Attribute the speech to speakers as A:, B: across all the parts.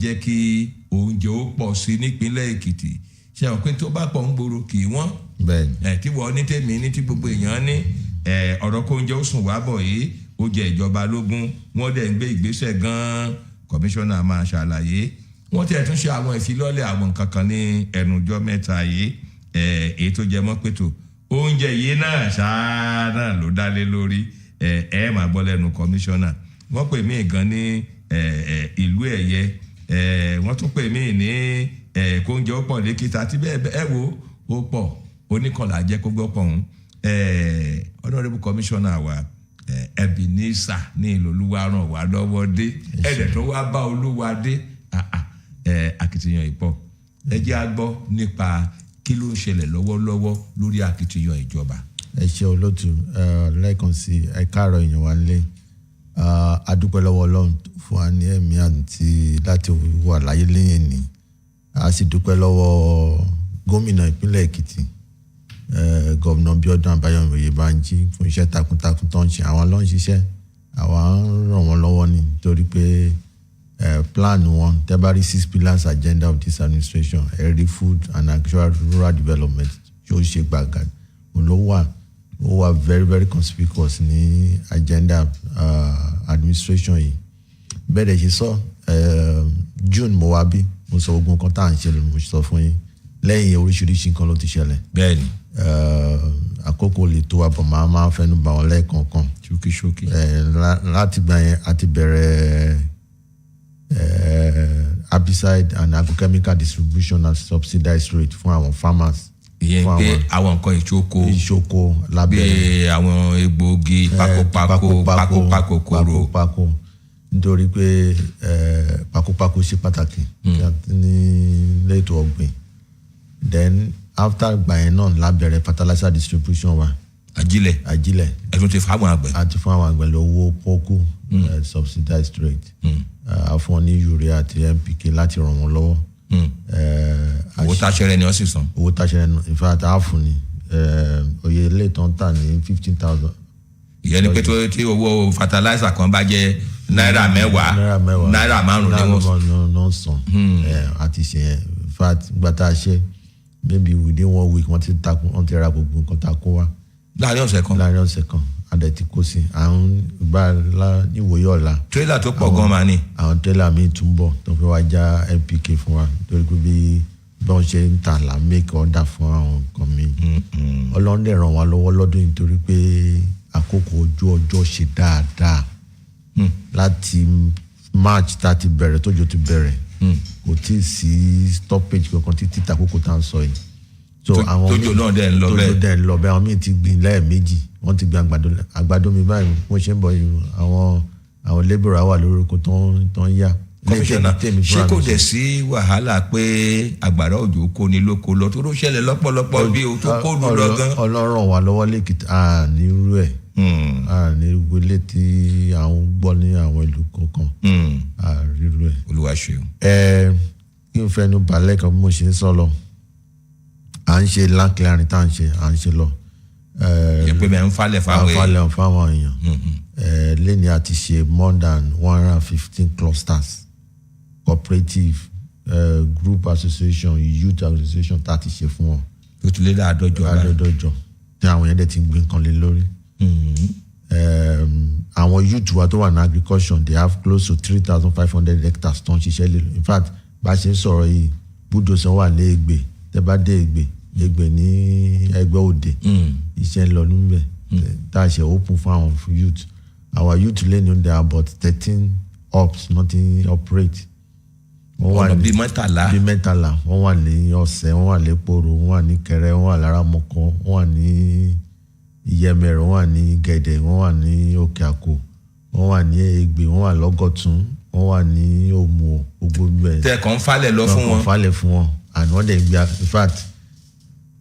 A: jẹ́ kí oúnjẹ ó pọ̀ sí nípínlẹ̀ Èkìtì ṣe àwọn pé tó bá pọ̀ ń gbòòrò kì í wọ́n tí wọ́n ní tèmi ní tí gbogbo èèyàn ní ọ̀rọ̀ kó oúnjẹ ó sùn wá bọ̀ yìí ó jẹ́ ìjọba lógún wọ́n dẹ̀ ń gbé ìgbésẹ̀ gan-an kọmíṣánná máa ṣàlàyé wọ́n tẹ̀ tún ṣe àwọn ìfilọ́lẹ̀ àwọn nǹkan kan ní ẹnujọ́ mẹ́ta yìí èyí tó jẹ mọ́ pẹ̀tò oúnjẹ yìí náà ṣáá náà ló dálé lórí máa gbọ́ lẹ́nu kọmíṣánná wọ́n pè mí gan ní ìlú ẹ̀yẹ wọ́n tún pè mí ní kóúnjẹ ó pọ̀ lẹ́kìtì àti bẹ́ẹ̀ wo ó pọ̀ oníkànlá jẹ́ kó gbọ́ pọ̀ ọ̀hún honorable commissioner wa Ebenezer ní Ìlọlúwa ràn wá lọ́wọ́ dé ẹ̀dẹ̀ tó wá bá Olúwa dé akitiyan ìpọ̀ ẹ jẹ́ á gbọ́ nípa kí ló ń ṣẹlẹ̀ lọ́wọ́lọ́wọ́ lórí akitiyan ìjọba.
B: ẹ ṣé olóòtú lẹ́ẹ̀kan sí ẹ káàárọ̀ èèyàn wa nílé a dúpẹ́ lọ́wọ́ Ọlọ́run fún wa ní ẹ̀mí àti láti wà láyé lẹ́yìn ní a sì dúpẹ́ lọ́wọ́ gómìnà ìpínlẹ̀ Èkìtì gómìnà Bíọ́dún Àbáyọ̀mí Oyèbánjí fún iṣẹ́ takuntakun tó ń ṣe àwọn ló ń ṣiṣẹ́ àwa ń ràn wọ́n lọ́wọ́ ni torí pé plan one tẹ́bárí 6 pillars agenda of this administration healthy food and agricultural rural development yóò ṣe gbàgà ló wà very very conspicuous ní agenda administration yìí bẹ́ẹ̀ dẹ̀ ṣe sọ June mo wá bí mo sọ ogun kan tá à ń ṣe mo sọ fún yín lẹ́yìn oríṣiríṣi nǹkan ló ti ṣẹlẹ̀.
A: bẹ́ẹ̀ni.
B: àkókò lè tó àbọ̀ máa fẹnu bà wọ́n lẹ́ẹ̀kọ̀ọ̀kan.
A: ṣókíṣókí.
B: láti gbà yẹn a ti bẹ̀rẹ̀ herbicide and agrochemical distribution at subsidized rate fún àwọn farmers.
A: ìyẹn pé àwọn nǹkan
B: ìṣoko lábẹ́
A: bí àwọn egbòogi pakopako kòrò.
B: pakopako nítorí pé pakopako ṣe pàtàkì ní létò ọ̀gbìn. Then after gbà yẹn náà lábẹ̀rẹ̀ fertilizer distribution wa. ajílẹ̀.
A: ẹ̀sùn ti fún àwọn àgbẹ̀.
B: àti fún àwọn àgbẹ̀ lówó pọ́kú subsidized rate. a fún wọn ní urea àti NPK láti ràn wọ́n lọ́wọ́.
A: owó táṣẹ́rẹ́ ni wọ́n sì san.
B: owó táṣẹ́rẹ́ in fact a fún ni oye ilé ìtàn tà ní 15,000.
A: ìyẹn ni pé tí owó fertilizer kan bá jẹ́ náírà mẹ́wàá náírà márùn-ún
B: ni wọ́n san. àti ṣe yẹn in fact gbàtà ṣe maybe within 1 week wọ́n ti ra gbogbo nǹkan tá a kó wá.
A: láàrin ọ̀sẹ̀ kan.
B: adẹ̀ ti kó sí àwọn ìgbà níwòye ọ̀la.
A: tírélà tó pọ̀ gan máa ní.
B: àwọn tírélà míì tún bọ̀ tó fẹ́ wá já NPK fún wa torí pé bí wọ́n ṣe ń tà là make order fún àwọn nǹkan míì. Ọlọ́run dẹ̀ ràn wá lọ́wọ́ lọ́dún yìí torí pé àkókò ojú ọjọ́ ṣe dáadáa. láti March tá a ti bẹ̀rẹ̀ tójò ti bẹ̀rẹ̀ kò tí ì sí stoppage kankan títí takoko tá à ń sọ yìí.
A: tójò náà dẹ̀ ń lọ bẹ́ẹ̀.
B: tójò dẹ̀ ń lọ bẹ́ẹ̀ àwọn míì ti gbìn lẹ́ẹ̀mejì wọ́n ti gbìn àgbàdo mi báyìí wọ́n ṣe ń bọ̀ yìí àwọn labour wà lórí oko tó ń yá.
A: kọmíṣánná ṣé kò dẹ̀ sí wàhálà pé àgbàrá òjò kó ni lóko lọ tó ló ṣẹlẹ̀ lọ́pọ̀lọpọ̀ bí o tó kó lù lọ gan.
B: Ọlọ́run wà lọ́wọ́ lẹ́kìtì ní irú ẹ̀ ní gbélé tí àwọn gbọ́ ní àwọn ìlú kọ̀ọ̀kan rírú ẹ̀.
A: Olúwa ṣeun.
B: kí n fẹnu balẹ̀ kan bí mo ṣe ń sọ lọ à ń ṣe land clearing tá à ń ṣe lọ.
A: yẹ pé bẹ́ẹ̀ ń falẹ̀
B: fáwọn èèyàn. lẹ́ni a ti ṣe more than 115 clusters cooperative group association youth association tá a ti ṣe fún wọn.
A: tó ti lé àádọ́jọ
B: tí àwọn yẹn dẹ̀ ti gbé nǹkan lé lórí. àwọn youth wa tó wà ní agriculture they have close to 3,500 hectares tó ń ṣiṣẹ́ lé in fact bá a ṣe ń sọ̀rọ̀ yìí búdòsán wà lé Ègbè tẹ́ bá dé Ègbè ní Ẹgbẹ́ Òde iṣẹ́ ń lọ níbẹ̀ tá a ṣe open fún àwọn youth our youth lẹ́nu there are about 13 ops nothing operate.
A: ọ̀nà bíi mẹ́tàlá.
B: wọ́n wà ní Ọ̀sẹ̀ wọ́n wà ní Poro wọ́n wà ní Kẹrẹ wọ́n wà láramọ̀kọ wọ́n wà ní Ìyẹmẹ̀rẹ̀ wọ́n wà ní Gẹ̀dẹ̀ wọ́n wà ní Òkè Àkó wọ́n wà ní Ègbè wọ́n wà lọ́gọ̀tún wọ́n wà ní Òmùọ̀ gbogbo bẹ́ẹ̀.
A: tẹ̀kọ̀ ń falẹ̀ lọ
B: fún wọn and wọ́n dẹ̀ gbé in fact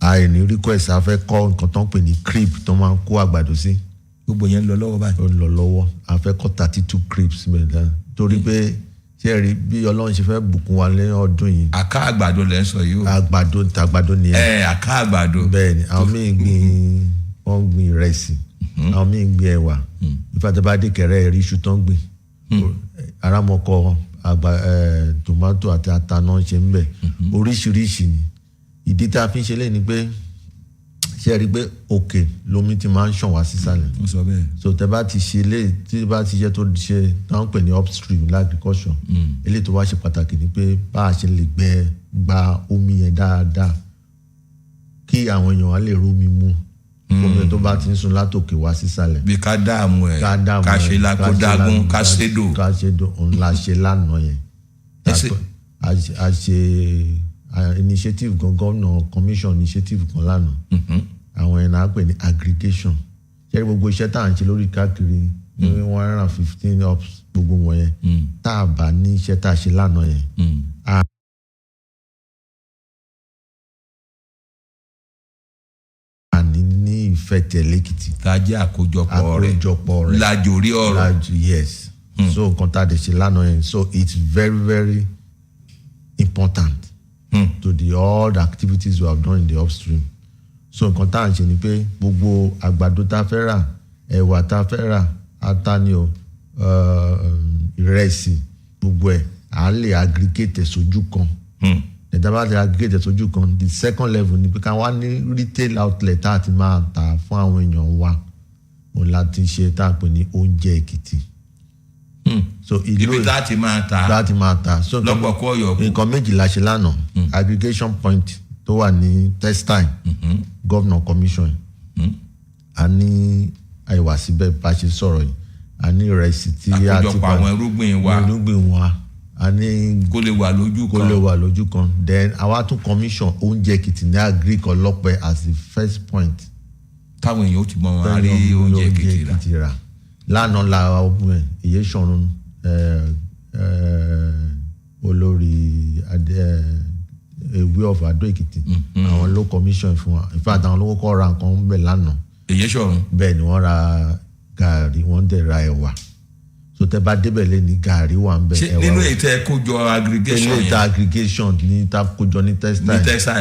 B: àìní request a fẹ́ kọ́ nǹkan tó ń pè ní crib tó máa ń kó àgbàdo sí.
A: gbogbo yẹn ń lọ lọ́wọ́ báyìí.
B: ó ń lọ lọ́wọ́ a fẹ́ kọ́ 32 cribs mẹ́ta torí pé ṣé rí bí Ọlọ́run ṣe fẹ́ bùkún wa lẹ́yìn ọdún yìí.
A: àká àgbàdo lẹ́ ń sọ yìí o.
B: àgbàdo ni ẹ.
A: àká àgbàdo.
B: bẹ́ẹ̀ ni àwọn míì wọ́n gbìn ìrẹsì àwọn míì gbìn ẹ̀wà ìfàtẹ́bàdé kẹrẹ́ ẹ̀rí iṣu tó ń gbìn aramọ̀kọ tomato àti ata náà ṣe ń bẹ̀ oríṣiríṣi ni ìdí tá a fi ń ṣe lẹ́yìn ni pé ṣe rí i pé òkè lomi ti máa ń ṣàn wá sísàlẹ̀ so tẹ bá ti ṣe lé tí bá ti ṣe tó ṣe táwọn pè ní upstream agriculture eléyìí tó wá ṣe pàtàkì ni pé bá a ṣe lè gba omi yẹn dáadáa kí àwọn èèyàn á lè rómi mu omi tó bá ti ń sun látòkè wá sísàlẹ̀.
A: bí ká dáàmú ẹ ká ṣe lákòdágún ká ṣèdò
B: òun la ṣe lánàá yẹn a ṣe initiative gómìnà commission initiative kan lánàá àwọn yẹn náà pè ní aggregation ṣé gbogbo iṣẹ́ tá à ń ṣe lórí káàkiri ní 115 ups gbogbo wọn yẹn tá a bá ní iṣẹ́ tá a ṣe lánàá yẹn. ìfẹ́ tẹ̀lé Èkìtì.
A: ká jẹ́ àkójọpọ̀ rẹ̀ lájòrí ọ̀rọ̀.
B: Yes. So nǹkan tá a dẹ̀ ṣe lánàá yẹn so it's very very important to all the activities we have done in the upstream. So nǹkan tá à ń ṣe ni pé gbogbo àgbàdo tá a fẹ́ rà ẹ̀wà tá a fẹ́ rà ata ni o ìrẹsì gbogbo ẹ̀ à lè aggregate sójú kan. Ẹ̀dá bá ti aggregate sójú kan the second level ni pé ká wá ní retail outlet tá a ti máa tà fún àwọn èèyàn wa òun láti ṣe tá a pè ní oúnjẹ Èkìtì.
A: So ibi láti máa ta
B: so
A: lọ́pọ̀ kọ́ ọ̀yọ́
B: nǹkan méjì la ṣe lánàá aggregation point tó wà ní textile governor commission a ní àìwá síbẹ̀ bá ṣe sọ̀rọ̀ yìí a ní ìrẹsì tí a ti
A: àkójọpọ̀ àwọn irúgbìn
B: wa a ní
A: kó lè wà lójú kan
B: then àwa tún commission oúnjẹ Èkìtì ní agric ọlọ́pẹ as the first point.
A: táwọn èèyàn ó ti mọ wọn rí oúnjẹ Èkìtì rà.
B: lánàá la ọgbọ́n èyí sọ̀rọ̀ olórí ewé of Adó Èkìtì àwọn ló commission fún wa in fact àwọn ló kọ́ ra nǹkan ń bẹ̀ lánàá.
A: èyí sọ̀rọ̀.
B: bẹ́ẹ̀ ni wọ́n ra gàrí wọ́n dẹ̀ ra ẹ̀wà so tẹ bá débẹ̀ lé ní gàrí wà ń bẹ
A: ẹ̀wà. ṣé nínú ètò ẹ̀kọ́jọ aggregation yẹn.
B: ètò aggregation ní ta kójọ ní textile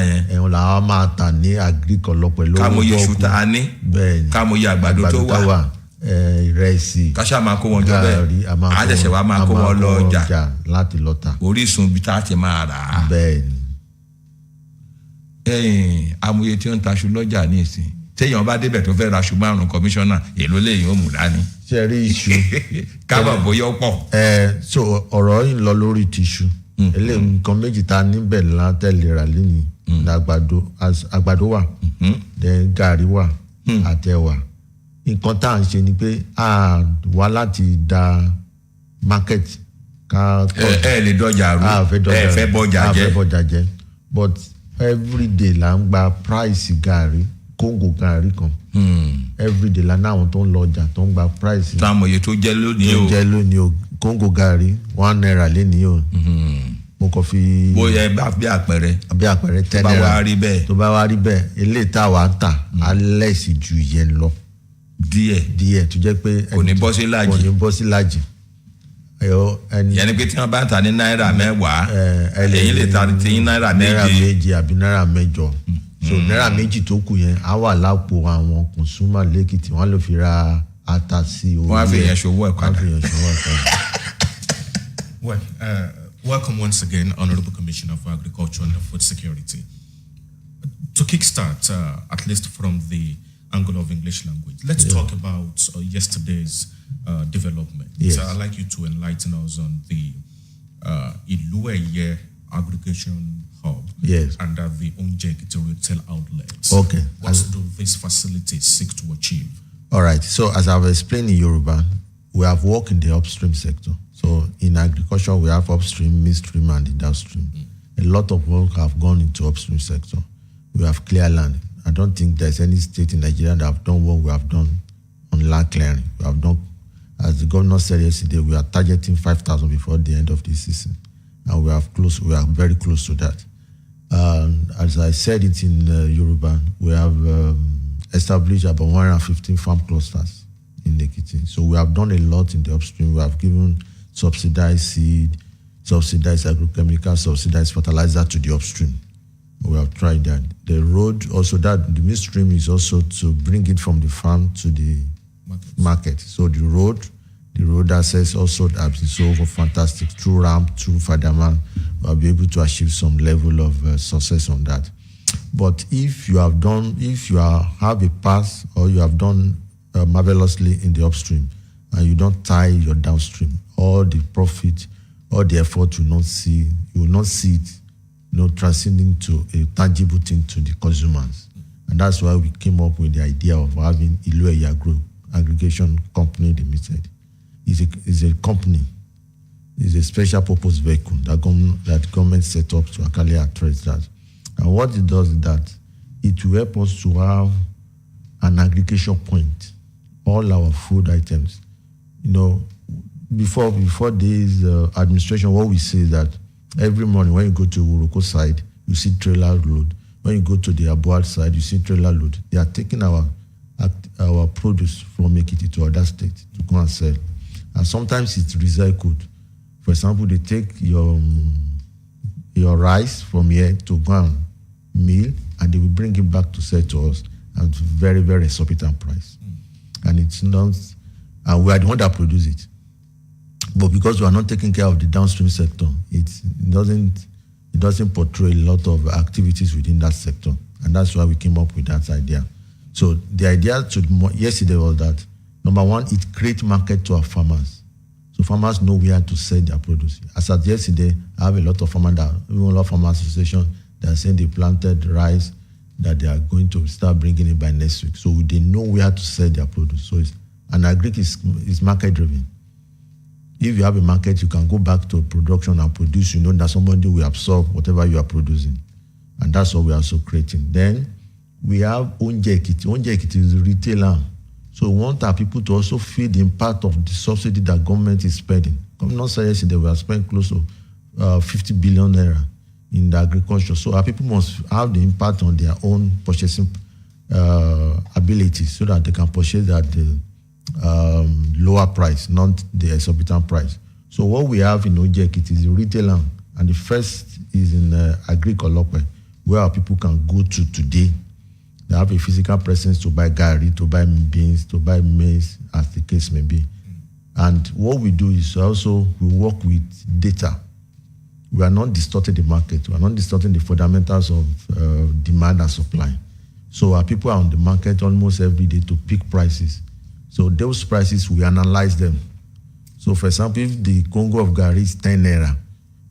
A: yẹn.
B: ẹ̀hún làwọn máa tà ní agricole pẹ̀lú owó
A: kámọye ṣùtà á ní.
B: bẹ́ẹ̀ ni
A: kámọye àgbàdo tó wà.
B: ìrẹsì
A: káṣá máa kó wọn jọ bẹ́ẹ̀ àjẹsẹ̀ wa máa kó wọn lọ ọjà
B: láti lọ tà.
A: orísun bí tá a ti máa rà á.
B: bẹ́ẹ̀
A: ni. amòye tí ó ń taṣu lọ́jà ní ìsìn téèyàn bá débẹ̀ tó fẹ́ ra aṣù márùn kọmíṣánná èló lèyìn ó mú dání.
B: ṣe rí iṣu.
A: kábọ̀ bóyá ó pọ̀.
B: so ọ̀rọ̀ yìí ń lọ lórí tìṣu eléyìí nǹkan méjì tá a níbẹ̀ látẹ̀lera lẹ́yìn àgbàdo wà then gàrí wà àtẹ̀wà nǹkan tá à ń ṣe ni pé a wá láti da market ká.
A: ẹ lè dọjà rú ẹ fẹ́ bọjà jẹ
B: but everyday la ń gba price gàrí kóńgò gàrí kan everyday la ní àwọn tó ń lọ ọjà tó ń gba price.
A: táwọn òye tó jẹ́
B: lónìí o kóńgò gàrí £1 lénìí o. mo kàn fi.
A: bóyá ẹ bá bí àpẹẹrẹ.
B: 10
A: naira tó bá wá rí bẹ́ẹ̀.
B: tó bá wá rí bẹ́ẹ̀ eléyìí tá a wá ń tà á lẹ́sì ju yẹn lọ. díẹ̀ tó jẹ́ pé.
A: kò ní bọ́ sí lájì. yẹni pé tí wọ́n bá ń ta ní náírà mẹ́wàá ẹ̀yin lè ta ní náírà méje
B: àbí náírà mẹ́jọ. so náírà méjì tó kù yẹn á wà lápò àwọn consumer lẹ́kìtì wọ́n lè fi ra ata sí orí ẹ̀.
A: wọ́n á fi yẹn ṣòwò ẹ̀ padà.
C: Well, welcome once again, Honorable Commissioner for Agriculture and Food Security. To kickstart, at least from the angle of English language, let's talk about yesterday's development.
B: Yes.
C: I'd like you to enlighten us on the Ilueye Aggregation Hub and the Ekiti retail outlets.
B: Okay.
C: What do these facilities seek to achieve?
B: All right. So as I've explained in Yoruba, we have worked in the upstream sector. So in agriculture, we have upstream, midstream, and the downstream. A lot of work have gone into upstream sector. We have clear land. I don't think there's any state in Nigeria that have done what we have done on land clearing. We have done, as the governor said yesterday, we are targeting 5,000 before the end of this season. And we are very close to that. As I said it in Yoruba, we have established about 115 farm clusters in Ekiti. So we have done a lot in the upstream. We have given subsidized seed, subsidized agrochemical, subsidized fertilizer to the upstream. We have tried that. The road, also that the midstream is also to bring it from the farm to the market. So the road, The road access also has been so fantastic. Through ramp, through Fadaman, we'll be able to achieve some level of success on that. But if you have a pass or you have done marvelously in the upstream and you don't tie your downstream, all the profit, all the effort you will not see it, transcending to a tangible thing to the consumers. And that's why we came up with the idea of having Ilueya Group Aggregation Company Limited. It's a company. It's a special purpose vehicle that government set up to actually address that. And what it does is that it will help us to have an aggregation point, all our food items. Before this administration, what we say is that every morning when you go to Uroko side, you see trailer load. When you go to the Abuad side, you see trailer load. They are taking our produce from Ekiti to other states to go and sell. And sometimes it's recycled. For example, they take your rice from here to go and mill, and they will bring it back to sell to us at very, very exorbitant price. And it's not, and we are the one that produce it. But because we are not taking care of the downstream sector, it doesn't portray a lot of activities within that sector. And that's why we came up with that idea. So the idea yesterday was that, number one, it creates market to our farmers. So farmers know where to sell their produce. As of yesterday, I have a lot of farmers even a lot of farmers association that are saying they planted rice that they are going to start bringing it by next week. So they know where to sell their produce. So agric is market driven. If you have a market, you can go back to production and produce. You know that somebody will absorb whatever you are producing. And that's what we are also creating. Then we have Onje Ekiti. Onje Ekiti is a retailer. So we want our people to also feel the impact of the subsidy that government is spending. Government said yesterday we have spent close to 50 billion naira in the agriculture. So our people must have the impact on their own purchasing abilities so that they can purchase at the lower price, not the exorbitant price. So what we have in Onje Ekiti is a retailer, and the first is in Agric-Olope, where our people can go to today. They have a physical presence to buy gari, to buy beans, to buy maize, as the case may be. And what we do is also we work with data. We are not distorting the market. We are not distorting the fundamentals of demand and supply. So our people are on the market almost every day to pick prices. So those prices, we analyze them. So for example, if the Congo of gari is 10 naira,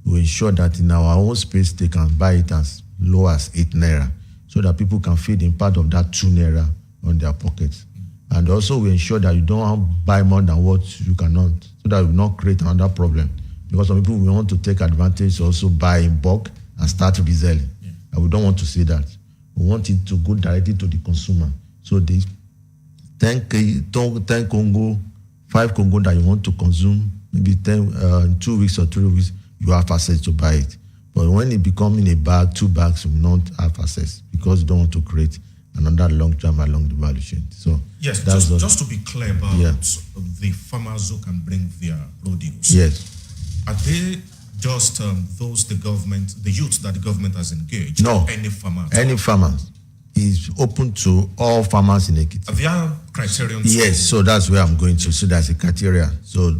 B: we ensure that in our own space, they can buy it as low as 8 naira, so that people can feel the impact of that 2 naira on their pockets. And also we ensure that you don't buy more than what you cannot, so that we will not create another problem. Because some people, we want to take advantage to also buy in bulk and start reselling. Yeah. And we don't want to see that. We want it to go directly to the consumer. So the 10 Congo, 5 Congo that you want to consume, maybe 10 2 weeks or 3 weeks, you have access to buy it. But when it becomes in a bag, 2 bags, you will not have access because you don't want to create another long term along the value chain. So
C: yes, just to be clear about the farmers who can bring their produce.
B: Yes.
C: Are they just the youth that the government has engaged?
B: No.
C: Any farmers?
B: Any farmers. Is open to all farmers in Ekiti.
C: Are there criteria?
B: Yes, so that's where I'm going to. So there's a criteria. So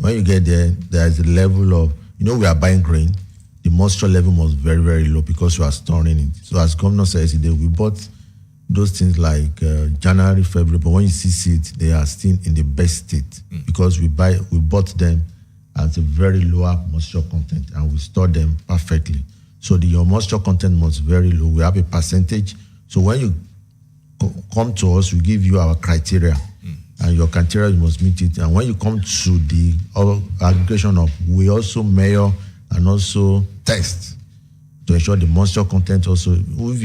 B: when you get there, there's a level of, we are buying grain. The moisture level must be very, very low because we are storing it. So as Governor says today, we bought those things like January, February, but when you see seeds, they are still in the best state because we bought them at a very lower moisture content and we store them perfectly. So your moisture content must be very low. We have a percentage. So when you come to us, we give you our criteria. And your criteria, you must meet it. And when you come to the aggregation of, we also measure and also test to ensure the moisture content also. If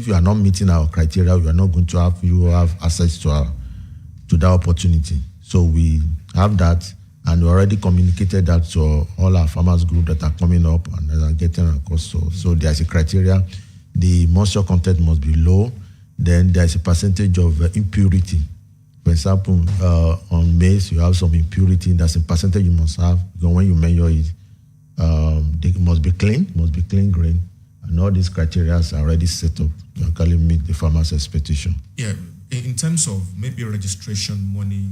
B: you are not meeting our criteria, we are not going to have access to that opportunity. So we have that. And we already communicated that to all our farmers group that are coming up and that are getting across. So there's a criteria. The moisture content must be low. Then there's a percentage of impurity. For example, on maize, you have some impurity. That's a percentage you must have. Because when you measure it, they must be clean grain. And all these criteria are already set up to actually meet the farmer's expectation.
C: Yeah. in terms of maybe registration money,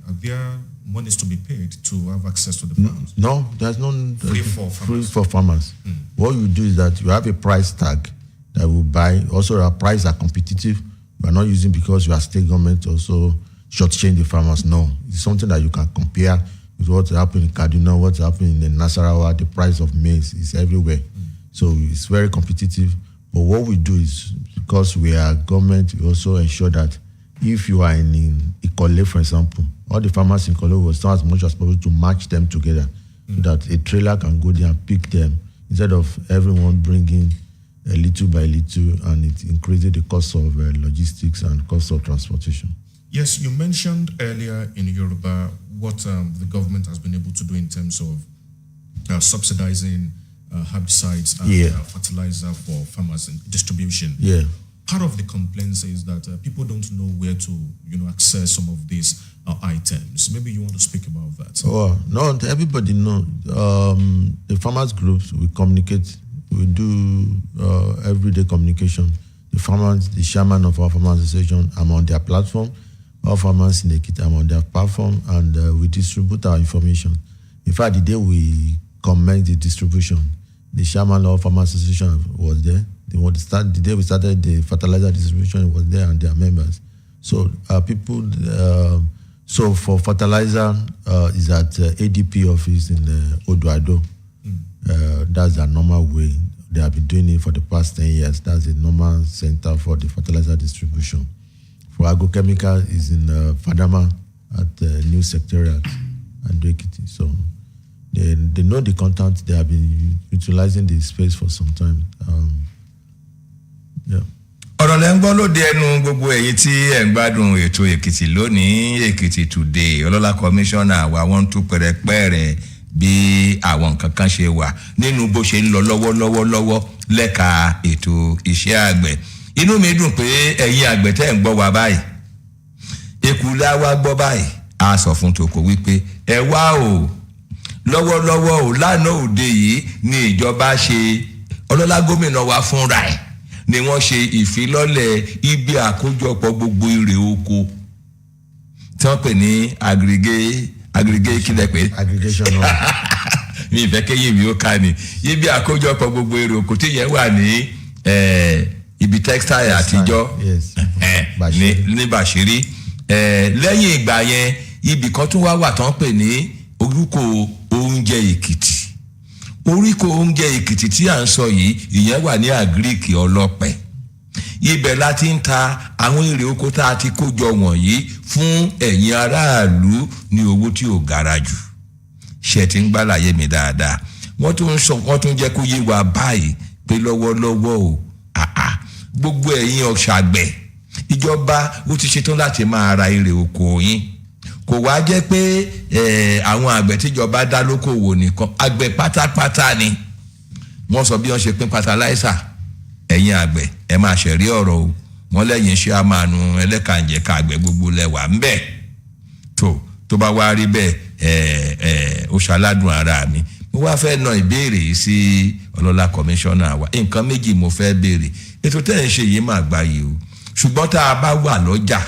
C: are there monies to be paid to have access to the farms?
B: No, there's no
C: Free for farmers.
B: Free for farmers. What you do is that you have a price tag that will buy. Also, our prices are competitive. We are not using because you are state government also shortchange the farmers. No, it's something that you can compare with what's happening in Kaduna, what's happening in Nasarawa. The price of maize is everywhere. So it's very competitive. But what we do is, because we are government, we also ensure that if you are in Ikole, for example, all the farmers in Ikole will start as much as possible to match them together so that a trailer can go there and pick them instead of everyone bringing a little by little, and it increases the cost of logistics and cost of transportation.
C: Yes, you mentioned earlier in Yoruba what the government has been able to do in terms of subsidizing herbicides and fertilizer for farmers and distribution.
B: Yeah.
C: Part of the complaints is that people don't know where to, access some of these items. Maybe you want to speak about that.
B: Oh no, everybody knows. The farmers groups, we communicate. We do everyday communication. The farmers, the chairman of our farmers association, I'm on their platform. All farmers in Ekiti, I'm on their platform, and we distribute our information. In fact, the day we commence the distribution, the chairman of farmers association was there. The day we started the fertilizer distribution, it was there and their members. So people. So for fertilizer, is at ADP office in Odoado. That's a normal way. They have been doing it for the past 10 years. That's a normal center for the fertilizer distribution. For agrochemical is in Fadama at the new secretariat at Ekiti. So they know the content. They have been utilizing the space for some time. Yeah.
A: ọ̀rọ̀ lẹ́ ń gbọ́ lóde ẹnu gbogbo èyí tí ẹ̀ ń gbádùn ètò Èkìtì lónìí, Èkìtì Today. Ọlọ́lá kọmíṣánná wa wọ́n tún pẹ̀rẹ̀pẹ̀rẹ̀ bí àwọn nǹkan kan ṣe wà nínú bó ṣe ń lọ lọ́wọ́ lẹ́ka ètò iṣẹ́ àgbẹ̀. Inú mi dùn pé ẹ̀yin àgbẹ̀ tẹ́ ń gbọ́ wa báyìí, eku la wá gbọ́ báyìí, a sọ fún toko wípé ẹ wá o lọ́wọ́lọ́wọ́ o lánàá òde yìí ni ìjọba ṣe, ọlọ́lá gómìnà wa fúnra ẹ̀ ni wọ́n ṣe ìfilọ́lẹ̀ ibi àkójọpọ̀ gbogbo ire oko tí wọ́n pè ní aggregate kílẹ̀ pé
B: aggregation náà
A: mi ìfẹ́ kéyìn mi ó ká ni ibi àkójọpọ̀ gbogbo ire oko tí yẹn wà ní ibi textile àtijọ́ ní Bàṣírí. Lẹ́yìn ìgbà yẹn ibì kan tún wà tán pè ní orúkọ oúnjẹ Èkìtì. Oríkò oúnjẹ Èkìtì tí à ń sọ yìí, ìyẹn wà ní àgíríkì Ọlọ́pẹ. Ibẹ̀ la ti ń ta àwọn èrè oko tá a ti kó jọ wọ̀nyí fún ẹ̀yin aráàlú ní owó tí ò gara jù. Ṣé ti ń gbàlàyé mi dáadáa? Wọ́n tún jẹ́ kó yé wa báyìí pé lọ́wọ́lọ́wọ́ o gbogbo ẹ̀yin ọ̀ṣàgbẹ̀, ìjọba ó ti ṣetán láti máa ra èrè oko yín. Kò wá jẹ́ pé àwọn àgbẹ̀ tíjọba dá lókòwò nìkan, àgbẹ̀ pátápátá ni wọ́n sọ bí wọ́n ṣe pín fertilizer. Ẹ̀yin àgbẹ̀ ẹ máa ṣẹ̀rí ọ̀rọ̀ o, wọ́n lẹ́yìn ṣé a máa nu ẹlẹ́kànjẹ̀ka àgbẹ̀ gbogbo lẹ́wà ń bẹ̀. tó bá wá rí bẹ́ẹ̀ ó ṣaládùn ara mi. Mo wá fẹ́ na ìbéèrè yìí sí ọlọ́lá kọmíṣánná wa. Nǹkan méjì mo fẹ́ béèrè. Ètò tẹ́ ń ṣe yìí máa gbáyé o, ṣùgbọ́n tá a bá wà lọ́jà,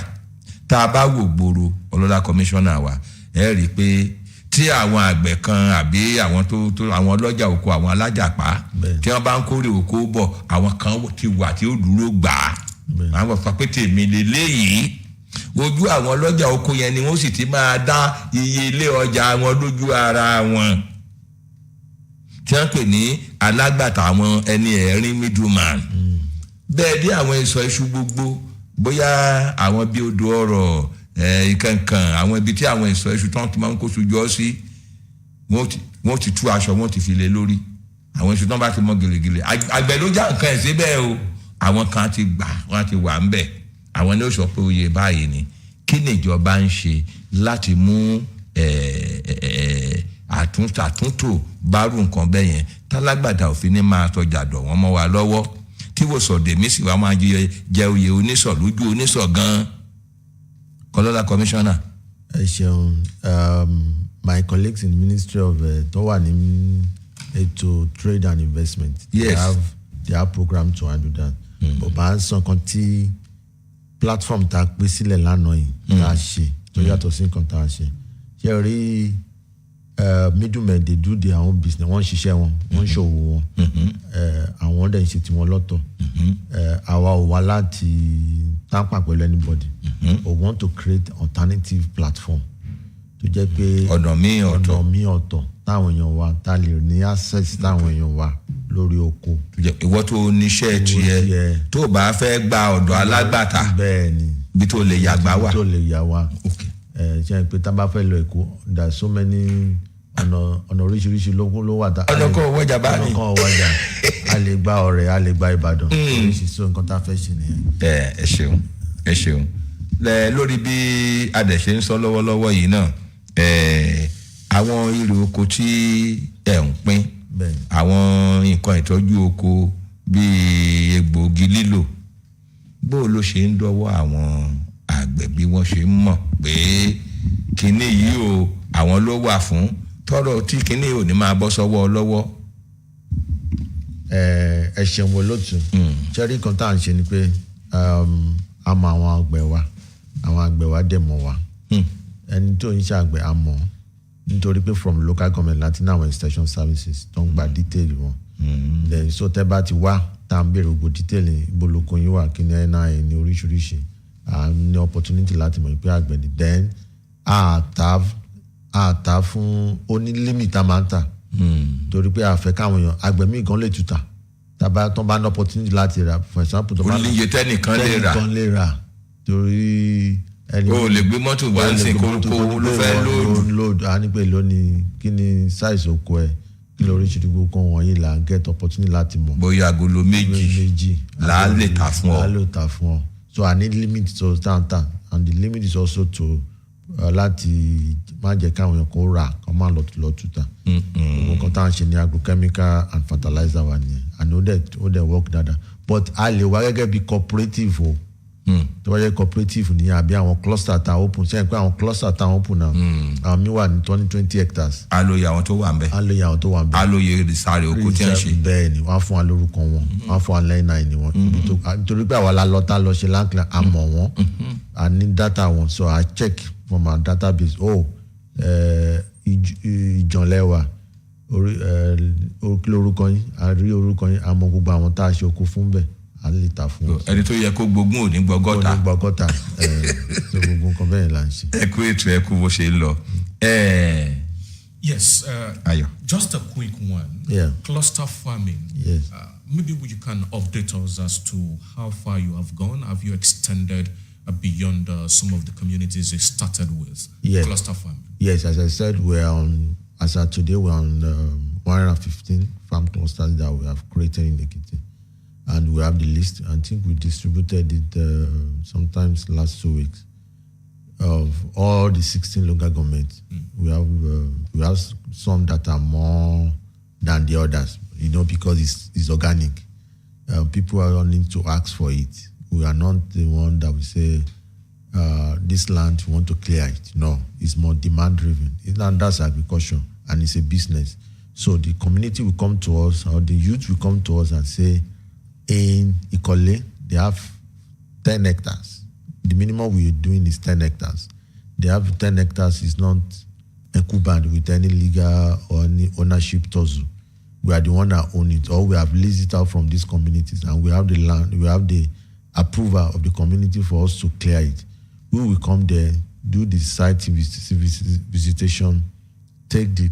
A: tá a bá wò gbòòrò, ọlọ́lá kọmíṣánná wa, ẹ rí i pé tí àwọn àgbẹ̀ kan àbí àwọn àwọn ọlọ́jà oko, àwọn alájàpá tí wọ́n bá ń kórè oko bọ̀, àwọn kan ti wà tí ó dúró gbà á. Àwọn sọ pé tèmi lélẹ́yìí. Ojú àwọn ọlọ́jà oko yẹn ni wọ́n sì ti máa dá iye ilé ọjà wọn lójú ara wọn. Tí wọ́n pè ní alágbàtà, àwọn ẹni ẹ̀rín middleman. Bẹ́ẹ̀ dé àwọn ìsọ̀ iṣu gbogbo, bóyá àwọn bí odò ọ̀rọ̀ ìkankan, àwọn ibi tí àwọn ìsọ̀ iṣu tán ti máa ń kó sójú ọ sí, wọ́n ti tú aṣọ, wọ́n ti fi lé lórí. Àwọn iṣu tán bá ti mọ gèlègèlè, àgbẹ̀ ló já nǹkan ẹ̀ síbẹ̀ o. Àwọn kan ti gbà, wọ́n ti wà ń bẹ̀. Àwọn ni ó sọ pé oyè báyìí ni. Kí ni ìjọba ń ṣe láti mú àtúntò bárù nǹkan bẹ́ẹ̀ yẹn, tálágbàdà òfin ní máa tọjà dọ̀ wọ́n mọ́ wa lọ́wọ́, tí wò sọ̀dẹ̀ mí sì wá máa jẹ oyè onísọ̀ lójú onísọ̀ gan-an. Ọlọ́lá kọmíṣánná.
B: Ẹ ṣeun. My colleagues in the Ministry of tó wà ní ètò trade and investment,
A: yes,
B: they have program to handle that. But máa ń sọ kan tí platform tá a pè sílẹ̀ lánàá yìí tá a ṣe tó yàtọ̀ sí nǹkan tá a ṣe ṣe rí middlemen they do their own business wọ́n ṣiṣẹ́ wọn wọ́n ṣòwò wọn àwọn dẹ̀ ń ṣe tiwọn lọ́tọ̀ àwa ò wá láti tamper pẹ̀lú anybody we want to create alternative platform tó jẹ́ pé
A: ọ̀nà míì ọ̀tọ̀
B: táwọn èèyàn wa tá lè ní access táwọn èèyàn wa lórí oko.
A: ìwọ tó níṣẹ́ tiẹ̀ tó bá fẹ́ gba ọ̀dọ̀ alágbàtà
B: bẹ́ẹ̀ni
A: bí tó lè yàgbá wà.
B: tó lè yà wá ṣe pé tá a bá fẹ́ lọ Èkó there are so many ọ̀nà oríṣiríṣi ló wà.
A: ọ̀nà kan wọ́jà bá ní.
B: ọ̀nà kan wọ́jà a lè gba Ọ̀rẹ́ a lè gba Ìbàdàn oríṣiríṣi nǹkan tá a fẹ́ ṣe nìyẹn.
A: ẹ ṣeun lórí bí adẹ̀ṣe ń sọ lọ́wọ́lọ́wọ́ yìí náà àwọn irè oko tí ẹ̀ ń pín àwọn nǹkan ìtọ́jú oko bíi egbòogi lílò bó ló ṣe ń dọ́wọ́ àwọn àgbẹ̀ bí wọ́n ṣe ń mọ̀ pé kinní yìí o àwọn ló wà fún tọ́rọ̀ tí kinní ò ní máa bọ́ sọ́wọ́ lọ́wọ́.
B: ẹ ṣeun wo lótú ṣẹ́rí kan tá à ń ṣe ni pé a mọ àwọn àgbẹ̀ wa dẹ̀ mọ̀ wá ẹni tó ń ṣe àgbẹ̀ a mọ̀ nítorí pé from local government láti ní àwọn extension services tó ń gba detail wọn then so tẹ́ bá ti wá tá à ń béèrè gbogbo detail ìbolóko yín wà kí ni NIN ní oríṣiríṣi à ní opportunity láti mọ̀ pé àgbẹ̀ ni then àtà fún oní limit tá máa ń tà torí pé àfẹ́ káwọn èèyàn àgbẹ̀ míì gan lè tuta tàbá tó bá ní opportunity láti rà for example tó bá ní
A: oníye tẹ́nìkan lè rà
B: torí
A: o lè gbé mọ́tò wá sí kó ló fẹ́
B: lóòdù a ní pé lónìí kí ni size oko ẹ̀ kí ló oríṣiríṣi kan wọ̀nyí là ń get opportunity láti mọ̀.
A: bóyá agolo méjì là á lè ta fún ọ.
B: So I need limit to stand and the limit is also to láti má jẹ́ káwọn èèyàn kó rà kó má lọ tuta. gbogbo nǹkan tá à ń ṣe ní agrochemical and fertilizer wa nìyẹn and ó dẹ̀ work dáadáa but a lè wá gẹ́gẹ́ bí cooperative o. tó bá jẹ́ cooperative ní àbí àwọn cluster tá open ṣe é pé àwọn cluster tá open náà àwọn mi wà ní 20 hectares.
A: alóye àwọn tó wà ń bẹ. alóye ìsàrè oko tí wọ́n ṣe.
B: bẹ́ẹ̀ ni wọ́n á fún wa lórúkọ wọn wọ́n á fún wa lẹ́yìn náà ni wọ́n. nítorí pé àwa la lọ tá lọ ṣe láǹkìlá a mọ̀ wọ́n a ní data wọn so I check from our database ìjànlẹ́wà kí lórúkọ yín a rí orúkọ yín a mọ̀ gbogbo àwọn tá a ṣe oko fún bẹ́ẹ̀ a lè ta fún wọn.
A: ẹni tó yẹ kó gbógun ò ní gbọ́gọ́ta.
B: so gbogbo nǹkan bẹ́ẹ̀ là ń ṣe.
A: ẹ kú ètò ẹ kú bó ṣe ń lọ.
C: Yes, just a quick one. Cluster farming.
B: Yes.
C: Maybe you can update us as to how far you have gone. Have you extended beyond some of the communities you started with? Cluster farming.
B: Yes, as I said, as of today, we're on 115 farm clusters that we have created in Ekiti. And we have the list. I think we distributed it sometimes last 2 weeks of all the 16 local governments. We have some that are more than the others, because it's organic. People are only to ask for it. We are not the one that we say this land we want to clear it. No, it's more demand driven. That's agriculture and it's a business. So the community will come to us, or the youth will come to us and say, in Ikole, they have 10 hectares. The minimum we are doing is 10 hectares. They have 10 hectares is not equivalent with any legal or any ownership tozu. We are the one that own it, or we have leased it out from these communities, and we have the land, we have the approval of the community for us to clear it. We will come there, do the site visitation, take the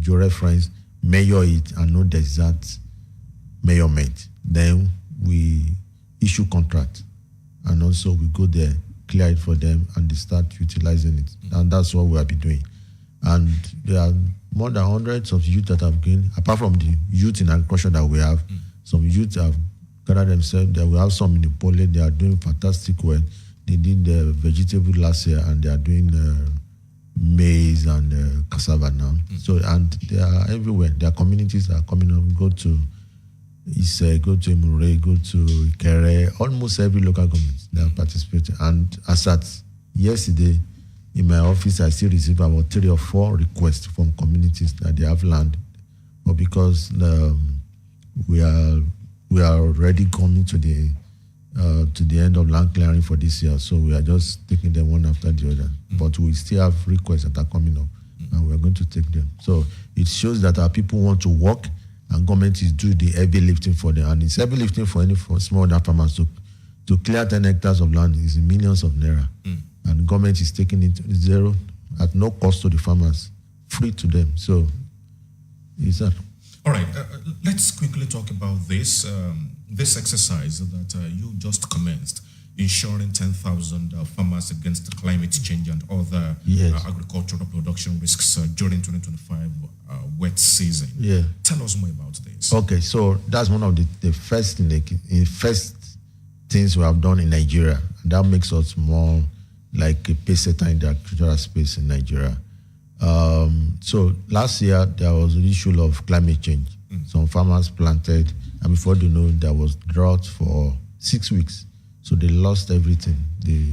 B: georeference, measure it, and know the exact measurement. Then we issue contract, and also we go there, clear it for them, and they start utilizing it. And that's what we have been doing. And there are more than hundreds of youth that have gained, apart from the youth in agriculture that we have, some youth have gathered themselves. There we have some in the Pole, they are doing fantastic work. They did the vegetable last year, and they are doing maize and cassava now. So, and they are everywhere. Their communities are coming up. Go to Ise, go to Emure, go to Ikere. Almost every local government they are participating. And as at yesterday, in my office, I still receive about 3 or 4 requests from communities that they have land, but because we are already coming to the to the end of land clearing for this year. So we are just taking them one after the other. But we still have requests that are coming up, and we are going to take them. So it shows that our people want to work, and government is doing the heavy lifting for them. And it's heavy lifting for any small farmers to clear 10 hectares of land is millions of naira. And government is taking it zero at no cost to the farmers, free to them. So it's that.
C: All right, let's quickly talk about this exercise that you just commenced, ensuring 10,000 farmers against climate change and other agricultural production risks during 2025 wet season.
B: Yeah.
C: Tell us more about this.
B: Okay, so that's one of the first things we have done in Nigeria. That makes us more like a pace setter in the agricultural space in Nigeria. So last year, there was an issue of climate change. Some farmers planted, and before they know, there was drought for 6 weeks. So they lost everything. The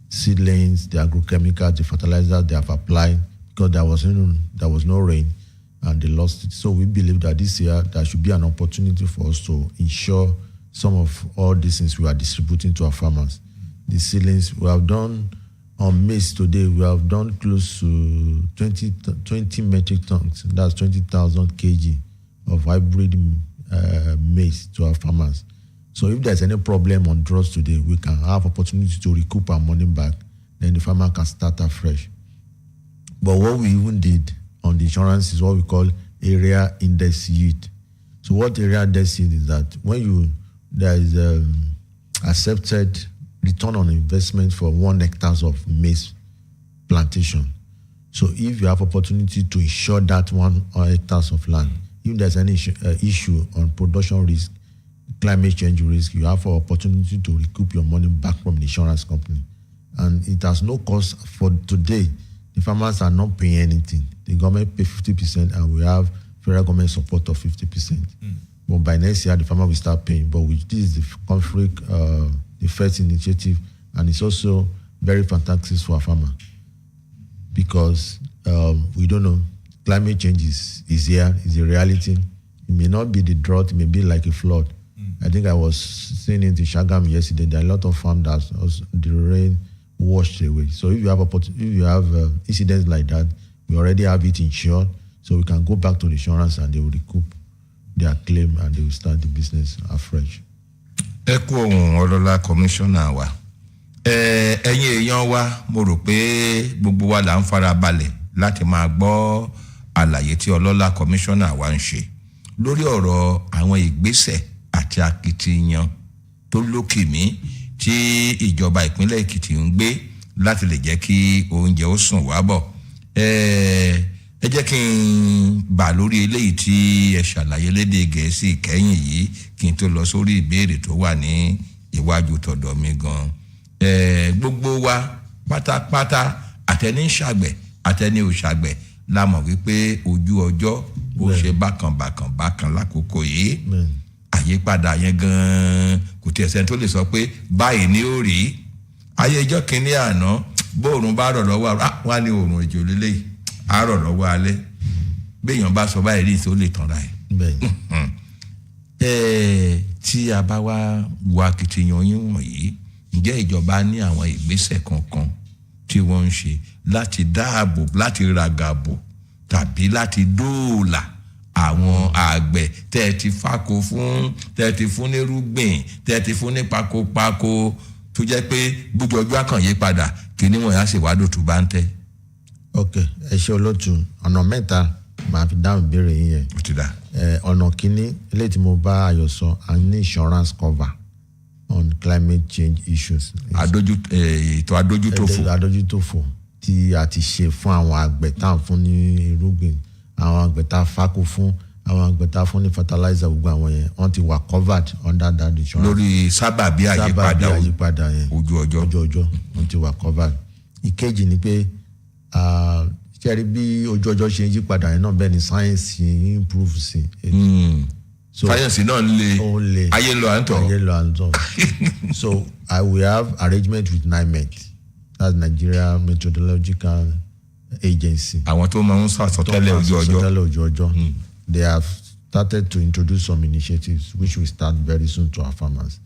B: seedlings, the agrochemicals, the fertilizer they have applied, because there was no rain, and they lost it. So we believe that this year, there should be an opportunity for us to ensure some of all these things we are distributing to our farmers. The seedlings, we have done on maize today, we have done close to 20 metric tons. That's 20,000 kg of hybrid maize to our farmers. So if there's any problem on drought today, we can have opportunity to recoup our money back. Then the farmer can start afresh. But what we even did on the insurance is what we call area index yield. So what area index yield is that when there is accepted return on investment for 1 hectare of maize plantation. So if you have opportunity to insure that 1 hectare of land, if there's any issue on production risk, climate change risk, you have an opportunity to recoup your money back from the insurance company. And it has no cost for today. The farmers are not paying anything. The government pay 50%, and we have federal government support of 50%. But by next year, the farmer will start paying. But this is the conflict, the first initiative, and it's also very fantastic for a farmer because we don't know. Climate change is here, is a reality. It may not be the drought, it may be like a flood. I think I was saying it in Shagam yesterday, there are a lot of farms that the rain washed away. So if you have incidents like that, we already have it insured, so we can go back to the insurance and they will recoup their claim and they will start the business afresh.
A: Ẹ kú ohun ọlọ́lá kọmíṣánná wa. Ẹ̀yin èèyàn wa, mo rò pé gbogbo wa là ń fara balẹ̀ láti máa gbọ́ àlàyé tí ọlọ́lá kọmíṣánná wa ń ṣe lórí ọ̀rọ̀ àwọn ìgbésẹ̀ àti akitiyan tó lókìmí tí ìjọba ìpínlẹ̀ Èkìtì ń gbé láti lè jẹ́ kí oúnjẹ ó sùn wá bọ̀. Ẹ jẹ́ kí n bà lórí eléyìí tí ẹ ṣàlàyé lédè Gẹ̀ẹ́sì kẹ́yìn yìí kí n tó lọ sórí ìbéèrè tó wà ní iwájú tọ̀dọ̀ mi gan. Gbogbo wa pátápátá àtẹni ń ṣàgbẹ̀ àtẹni ò ṣàgbẹ̀ la mọ̀ wípé ojú ọjọ́ ó ṣe bákan lákòókò yìí. Àyípadà yẹn gan kò tiẹ̀ sẹ́ni tó lè sọ pé báyìí ni ó rí. Ayé ọjọ́ kìíní àná bóòrùn bá rọ̀ lọ́wọ́ wá ní oòrùn ìjò lélẹ́yìí àárọ̀ lọ́wọ́ alẹ́ béèyàn bá sọ báyìí rí tó lè tàn ra ẹ̀. Tí a bá wá wo akitiyan yín wọ̀nyí, ǹjẹ́ ìjọba ní àwọn ìgbésẹ̀ kankan tí wọ́n ń ṣe láti dáàbò, láti ràgàbò tàbí láti dóòlà àwọn àgbẹ̀ tẹ́ ti fáko fún, tẹ́ ti fún nírúgbìn, tẹ́ ti fún ní pakopako tó jẹ́ pé gbogbo ọjọ́ àkànyé padà kí ni wọ́n yá ṣèwádò tó bá ń tẹ́.
B: Ok, ẹ ṣe olóòtú ọ̀nà mẹ́ta máa fi dáhùn ìbéèrè yín yẹn.
A: Ó ti dá.
B: Ọ̀nà kínní eléyìí tí mo bá Ayọ̀ sọ, a ní insurance cover on climate change issues.
A: Ètò adójútòfò
B: tí a ti ṣe fún àwọn àgbẹ̀ tá à ń fún ní irúgbìn, àwọn àgbẹ̀ tá a fáko fún, àwọn àgbẹ̀ tá a fún ní fertilizer, gbogbo àwọn yẹn wọ́n ti wà covered under that insurance.
A: Lórí sábàbí
B: àyípadà yẹn
A: ojú ọjọ́
B: wọ́n ti wà covered. Ìkejì ni pé ṣẹ́rí bí ojú ọjọ́ ṣe ń yí padà yẹn náà bẹ́ẹ̀ ni sáyẹ́nsì improve sí.
A: Sáyẹ́nsì náà le ayé lọ à ń tọ̀.
B: So we have arrangement with NIMET, that's Nigeria Meteorological Agency.
A: Àwọn tó máa ń sàsọtẹ́lẹ̀ ojú ọjọ́.
B: They have started to introduce some initiatives which will start very soon to our farmers.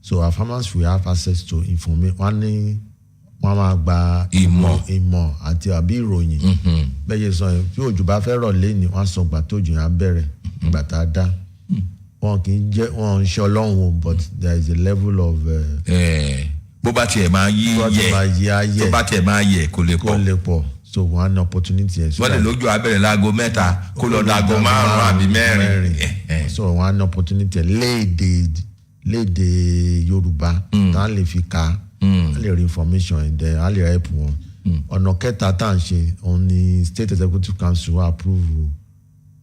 B: So our farmers will have access to information. Wọ́n máa gba ìmọ̀ àti àbí ìròyìn. Bẹ́ẹ̀ sọ yẹn tí òjò bá fẹ́ rọ̀ lẹ́ni wọ́n sọ gbà tó jù yẹn á bẹ̀rẹ̀ gbà tá a dá. Wọ́n kì í jẹ́ wọ́n ń ṣe ọlọ́run o, but there is a level of.
A: Bó bá tiẹ̀ máa yí yẹ tó bá tiẹ̀ máa yẹ kó lè pọ̀.
B: So wọ́n á ní opportunity yẹn.
A: Wọ́n lè lójú abẹ́rẹ́ láago 3 kó lọ láago 5 àbí 4.
B: So wọ́n á ní opportunity léde Yorùbá tá a lè fi ka. A lè rí information and then a lè help wọn. Ọ̀nà kẹta tá à ń ṣe òun ni State Executive Council approve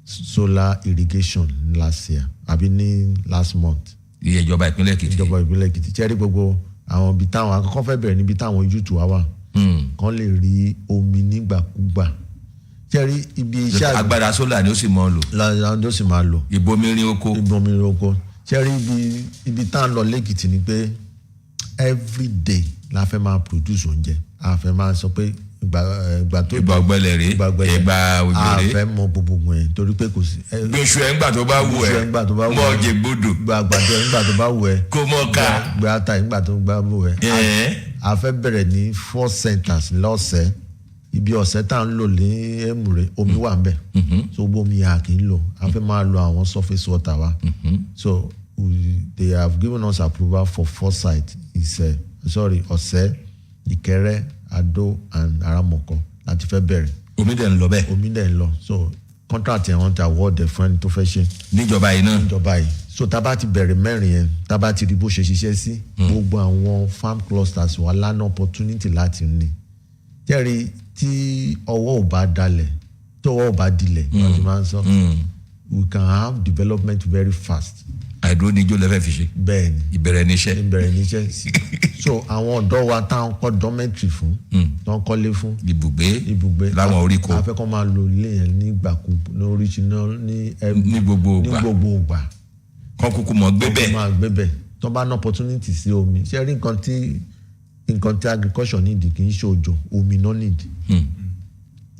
B: solar irrigation last year àbí ní last month.
A: Ìjọba ìpínlẹ̀
B: Èkìtì ṣẹ́rí gbogbo àwọn ibi táwọn akọ́kọ́ fẹ́ bẹ̀rẹ̀ níbi táwọn youth wà kán lè rí omi nígbàkúgbà. Ṣẹ́rí ibi iṣẹ́
A: agbára solar ni ó sì máa lò.
B: Ló sì máa lò.
A: Ìbomirin oko.
B: Ṣẹ́rí ibi tá à ń lọ lẹ́kìtì ni pé every day la fẹ́ máa produce oúnjẹ. A fẹ́ máa sọ pé ìgbà
A: ọ̀gbẹlẹ̀ rèé ìgbà òjò rèé.
B: A fẹ́ mọ gbogbo yẹn torí pé kò sí.
A: Gbèsù ẹ̀ ńgbà tó bá wù ẹ́ mọ̀ jẹ gbódò.
B: Gbàgbàdo ẹ̀ ńgbà tó bá wù ẹ́.
A: Kó mọ̀ ká.
B: Gbé ata ńgbà tó bá wù ẹ́. A fẹ́ bẹ̀rẹ̀ ní 4 centers lọ́sẹ̀. Ibi ọ̀sẹ̀ tá à ń lò ní Èmùrè omi wà ń bẹ̀. So gbogbo omi yà kì í lò. A fẹ́ máa lo àwọn surface water wa. So they have given us approval for 4 sites. Ọ̀sẹ̀, Ìkẹrẹ, Adó and Aramoko láti fẹ́ bẹ̀rẹ̀.
A: Omi dẹ̀ ń lọ bẹ́ẹ̀.
B: Omi dẹ̀ ń lọ. So contract yẹn wọ́n ti award ẹ̀ fún ẹni tó fẹ́ ṣe.
A: Níjọba yìí náà.
B: Níjọba yìí. So tá a bá ti bẹ̀rẹ̀ mẹ́rin yẹn tá a bá ti rí bó ṣe ṣiṣẹ́ sí. Gbogbo àwọn farm clusters wà lánàá opportunity láti ní. Jẹ́rìí tí ọwọ́ ò bá dalẹ̀ tí ọwọ́ ò bá dilẹ̀ wọ́n ti máa ń sọ. We can have development very fast.
A: Àìdúró níjó lẹ́fẹ̀ẹ́ fi ṣe.
B: Bẹ́ẹ̀ni.
A: Ìbẹ̀rẹ̀ níṣẹ́.
B: So àwọn ọ̀dọ́ wa tá à ń kọ́ dormitory fún tó ń kọ́lé fún. Ibùgbé
A: láwọn oríko.
B: A fẹ́ kọ́ máa lo ilé yẹn ní ní gbogbo ìgbà.
A: Kọ́ kúkú mọ̀ gbé bẹ́ẹ̀.
B: Kọ́ máa gbé bẹ́ẹ̀. Tó bá ná opportunity sí omi. Ṣé rí nǹkan tí agriculture need kì í ṣe òjò omi náà need.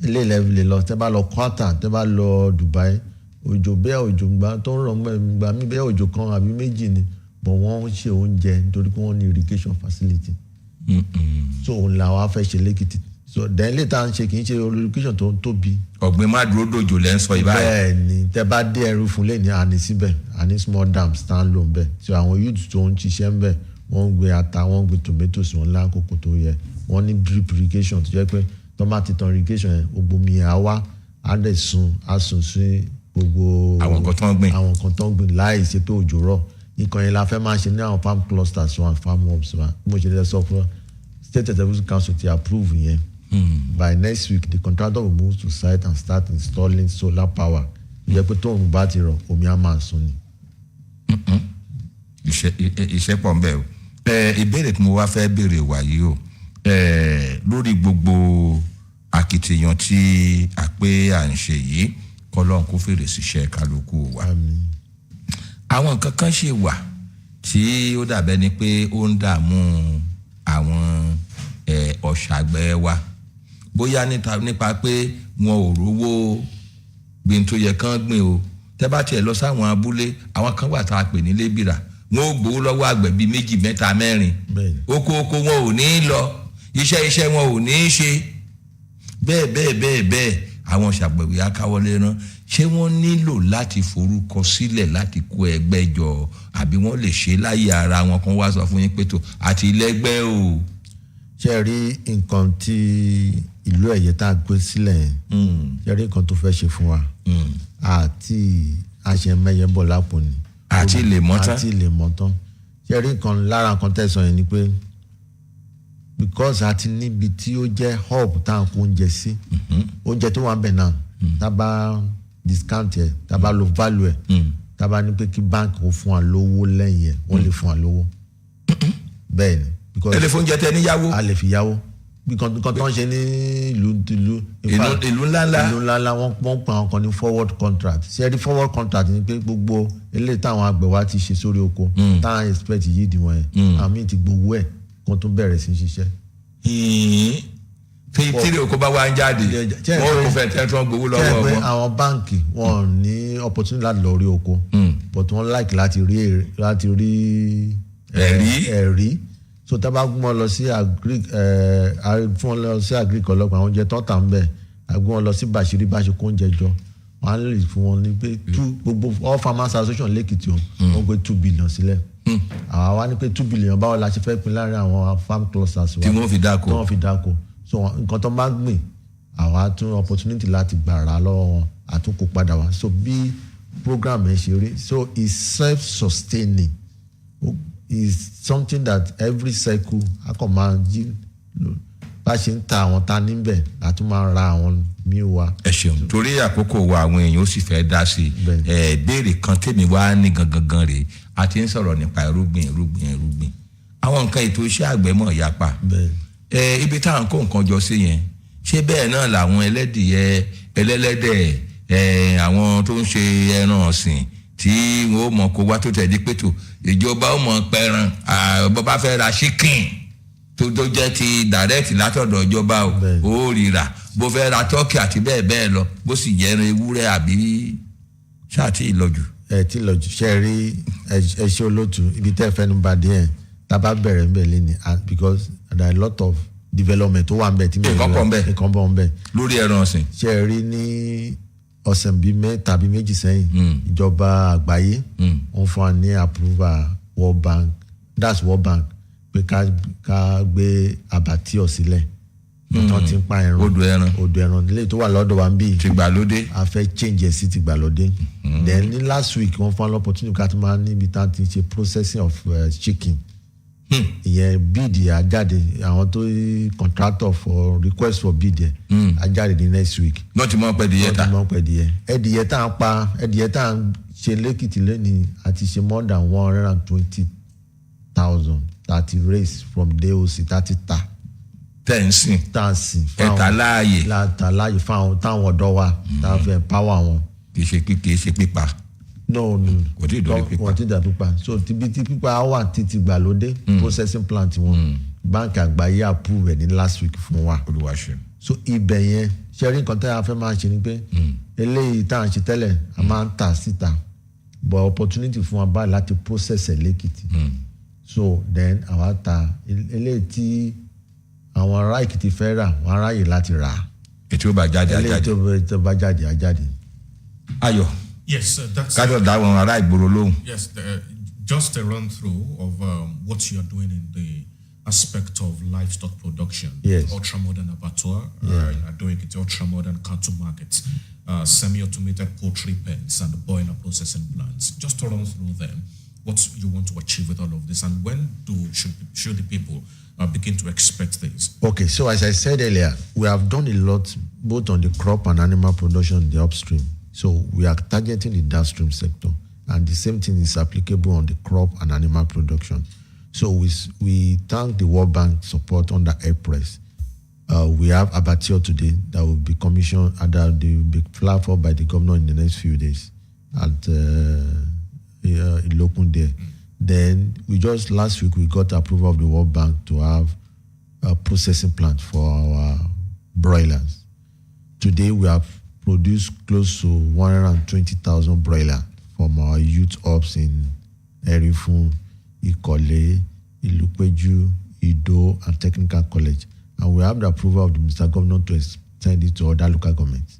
B: Ilé ilẹ̀ lè lọ tẹ́ bá lọ Qatar tẹ́ bá lọ Dubai. Òjò gbà tó ń rọ̀ gbà mí bẹ́ẹ̀ òjò kan àbí méjì ni but wọ́n ṣe oúnjẹ nítorí pé wọ́n ní irrigation facility. So òun làwọn á fẹ́ ṣe lẹ́kìtì. So then later ń ṣe kì í ṣe irrigation tó ń tóbi.
A: Ọ̀gbìn má dúró dòjò lẹ́ ń sọ ìbáyìí.
B: Bẹ́ẹ̀ ni tẹ́ bá dé ẹrú fún lẹ́ni àní síbẹ̀ àní small dams stand loan bẹ́ẹ̀. So àwọn youth tó ń ṣiṣẹ́ ń bẹ̀ wọ́n ń gbé ata wọ́n ń gbé tomatoes wọn lákòókò tó yẹ. Wọ́n ní drip irrigation tó jẹ́ pé tomati tan irrigation yẹn gbogbo mi àwa á dẹ̀ sùn sí gbogbo
A: àwọn nǹkan
B: tó ń gbìn láì ṣe pé òjò rọ̀. Nǹkan yẹn la fẹ́ máa ṣe ní àwọn farm clusters wa farm hubs wa mo ṣe lè sọ fún State Executive Council ti approve yẹn. By next week the contractor will move to site and start installing solar power. Ìyẹn pé tóun bá ti rọ̀ omi á máa sun ni.
A: Iṣẹ́ pọ̀ ń bẹ̀ o. Ìbéèrè tí mo wá fẹ́ béèrè wàyí o lórí gbogbo akitiyan tí a pé à ń ṣe yìí kọ́lọ́n kó fèrè síṣẹ́ kálukú wa. Àwọn nǹkan kan ṣe wà tí ó dàbẹ́ ni pé ó ń dààmú àwọn ọ̀ṣàgbẹ̀ wa bóyá nípa pé wọn ò rówó gbìn tó yẹ kán gbìn o. Tẹ́ bá tiẹ̀ lọ sáwọn abúlé àwọn kan wà tá a pè ní lébìrà wọn ò gbowó lọ́wọ́ àgbẹ̀ bíi 2, 3, 4 oko wọn ò ní lọ iṣẹ́ wọn ò ní ṣe bẹ́ẹ̀ àwọn ṣàgbẹ̀wé akáwọlé rán ṣé wọ́n nílò láti forúkọ sílẹ̀ láti kó ẹgbẹ́ jọ àbí wọ́n lè ṣe láyé ara wọn kan wá sọ fún yín pé tó àti ilẹ́gbẹ́ o.
B: Ṣé rí nǹkan tí ìlú Ẹ̀yẹ tá a gbé sílẹ̀ ṣé rí nǹkan tó fẹ́ ṣe fún wa àti àṣemẹ́yẹ bọ̀ lápò ni
A: àti lè
B: mọ́ tán ṣé rí nǹkan lára nǹkan tẹ̀sán yẹn ni pé because àti níbi tí ó jẹ́ hub tá à ń kó oúnjẹ sí oúnjẹ tó wà ń bẹ̀ náà tá a bá discount ẹ̀ tá a bá lo value ẹ̀ tá a bá ní pé kí báńkì ó fún wa lówó lẹ́yìn ẹ̀ wọ́n lè fún wa lówó bẹ́ẹ̀ ni.
A: ẹ lè fún oúnjẹ tẹ níyàwó.
B: a lè fi yáwó bí kan tó ń ṣe ní ìlú ńláńlá wọ́n pa àwọn kan ní forward contract ṣé rí forward contract ni pé gbogbo eléyìí táwọn àgbẹ̀ wa ti ṣe sórí oko táwọn expect yìí dì wọ́n yẹn àmì ti gbowó ẹ̀ kan tó bẹ̀rẹ̀ sí ṣiṣẹ́.
A: tí oko bá wá ń jáde wọ́n kò fẹ́ tẹ́ tí wọ́n gbowó lọ́wọ́ wọn.
B: àwọn báǹkì wọn ní opportunity láti lọ rí oko but wọ́n like láti rí ẹ̀rí so tá a bá gbọ́n lọ sí fún ọ lọ sí agric ọlọ́pàá àwọn oúnjẹ tó tà ń bẹ̀ agbọ́n lọ sí bàṣírí bá ṣe kó oúnjẹ jọ wọ́n á lè fún wọn ní pé gbogbo all farmers association lẹ́kìtì wọ́n gbé 2 billion sílẹ̀ àwa wá ní pé 2 billion báwo la ṣe fẹ́ pín láàrin àwọn farm clusters wa
A: tí wọ́n fi dáko
B: so nǹkan tó bá gbìn àwa tún opportunity láti gbàrà lọ́wọ́ wọn àtúnkò padà wá so bí program ẹ̀ ṣe rí so it's self-sustaining is something that every cycle akọ̀ máa jí bá ṣe ń ta àwọn ta níbẹ̀ láti máa ra àwọn míì wá.
A: ẹ ṣeun torí àkókò wa àwọn èèyàn ó sì fẹ́ dá sí i béèrè kan tèmi wá ní gangan rèé a ti ń sọ̀rọ̀ nípa irúgbìn àwọn nǹkan ètò iṣẹ́ àgbẹ̀ mọ̀ yapa ibi táwọn kó nǹkan jọ sí yẹn ṣé bẹ́ẹ̀ náà làwọn ẹlẹ́dẹ̀ àwọn tó ń ṣe ẹran ọ̀sìn tí wọ́n mọ̀ kó wá tó tẹ̀lé pẹ̀tù ìjọba ó mọ̀ pẹran bó bá fẹ́ ra chicken tó jẹ́ ti direct látọ̀dọ̀ ìjọba ó rira bó fẹ́ ra turkey àti bẹ́ẹ̀ bẹ́ẹ̀ lọ bó sì jẹ́ ewúrẹ́ àbí ṣáà tí ì lọ́jù.
B: tí lọ́jù ṣe rí ẹ ṣe olóòtú ibi tẹ́ ẹ fẹ́ nu bá díẹ̀ tá a bá bẹ̀rẹ̀ ń bẹ̀ lé ní because there are a lot of development tó wà ń bẹ̀ tí mi nǹkan bọ̀ ń bẹ̀.
A: lórí ẹran ọ̀sìn.
B: ṣe rí ní ọ̀sẹ̀ bíi tàbí méjì sẹ́yìn ìjọba àgbáyé wọ́n fún wa ní approval World Bank pé ká gbé abattoir sílẹ̀ tó ti ń pa ẹran odò ẹran nílé tó wà lọ́dọ̀ wa ń bí
A: tìgbàlódé
B: a fẹ́ change ẹ̀ sí tìgbàlódé then ní last week wọ́n fún wa opportunity ká tó máa níbi tá a ti ṣe processing of chicken ìyẹn bid yẹn ajáde àwọn tó contractor for request for bid yẹn ajáde ní next week.
A: náà ti mọ pẹ̀dìyẹ ta
B: ẹdìyẹ tá à ń pa ẹdìyẹ tá à ń ṣe lẹ́kìtì lẹ́nìí àti ṣe more than 120,000 láti raise from DOC 30 ta.
A: tẹ̀sìn ẹ̀ta láàyè
B: fáwọn táwọn ọ̀dọ́ wa táwọn fẹ́ power wọn.
A: kì í ṣe pípa.
B: no
A: kò tí ì dọ̀rí pípa.
B: kò tí ì dọ̀rí pípa so tíbi tí pípa wà títí gbàlódé processing plant wọn báńkì àgbáyé approve ẹ̀ ní last week fún wa.
A: olùwàṣẹ.
B: so ibẹ̀ yẹn ṣe rí nǹkan tẹ́ a fẹ́ máa ṣe ni pé eléyìí tá à ń ṣe tẹ́lẹ̀ a máa ń tà síta but opportunity fún wa báyìí láti process ẹ̀ lẹ́kìtì so then àwa ta eléyìí tí àwọn ará Èkìtì fẹ́ rà wọ́n aráyè láti rà á.
A: ètò bá jáde
B: eléyìí tó bá jáde ajáde.
A: Ayọ̀.
C: Yes, that's.
A: kájọ dá àwọn ará ìgboro lóhùn.
C: Yes, just a run through of what you are doing in the aspect of livestock production.
B: Yes.
C: Ultra modern abattoir, in Ado-Ekiti, ultra modern cattle markets, semi-automated poultry pens, and boiler processing plants. Just to run through them, what you want to achieve with all of this, and when should the people begin to expect this?
B: Okay, so as I said earlier, we have done a lot both on the crop and animal production in the upstream. So we are targeting the downstream sector, and the same thing is applicable on the crop and animal production. So we thank the World Bank support under AirPress. We have abattoir today that will be commissioned and that will be applied for by the governor in the next few days at Ilokunde. Then last week we got approval of the World Bank to have a processing plant for our broilers. Today we have produced close to 120,000 broilers from our youth ops in Erifun, Ikole, Ilupeju, Ido, and Technical College. And we have the approval of the Mr. Governor to extend it to other local governments.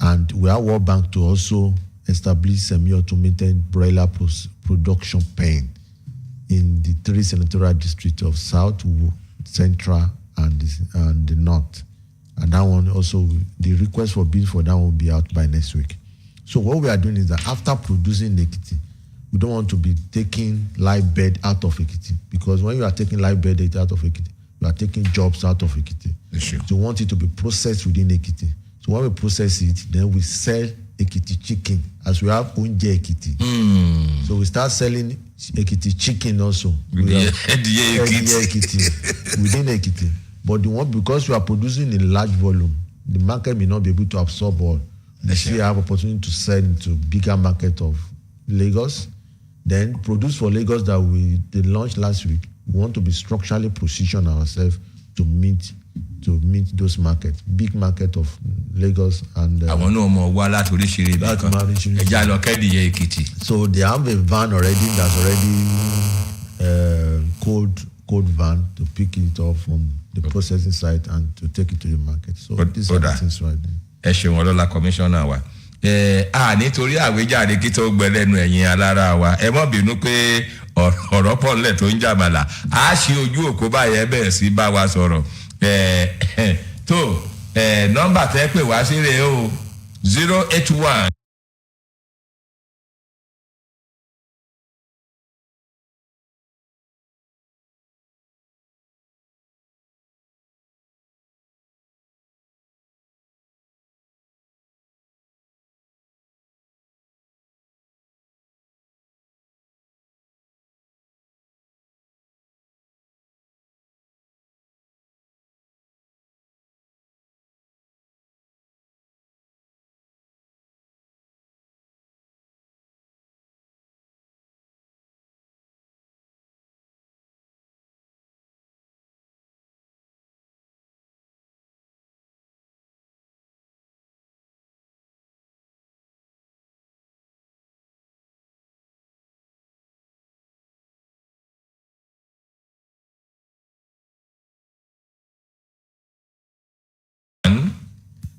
B: And we have World Bank to also establish semi-automated broiler production pen in the 3 senatorial districts of South, Central, and the North. And that one also, the request for bid for that one will be out by next week. So what we are doing is that after producing Ekiti, we don't want to be taking live bird out of Ekiti, because when you are taking live bird out of Ekiti, you are taking jobs out of Ekiti.
A: Sure.
B: So we want it to be processed within Ekiti. So when we process it, then we sell Ekiti chicken, as we have Unje Ekiti. So we start selling Ekiti chicken also. Ekiti within Ekiti. But the one, because we are producing in large volume, the market may not be able to absorb all. We still have opportunity to sell into bigger market of Lagos. Then produce for Lagos that they launched last week. We want to be structurally position ourselves to meet those markets, big market of Lagos and.
A: àwọn náà mọ̀ wá láti oríṣiríṣi kan ẹja lọ kẹ́dìyẹ Èkìtì.
B: So they have a van already that's already cold van to pick it up from the processing site and to take it to the market. So these are the things right there.
A: Ẹ ṣeun ọlọ́lá commissioner wa. Nítorí àwíjàre kí tó gbẹ lẹ́nu ẹ̀yin alára wa ẹ mọ́ bínú pé ọ̀rọ̀ pọ̀ nílẹ̀ tó ń jàmàlà á ṣe ojú òkú báyẹn bẹ̀rẹ̀ sí bá wa sọ̀rọ̀ tó nọ́mbà tẹ́ pè wá sí rèé o 081.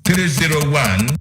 A: (301)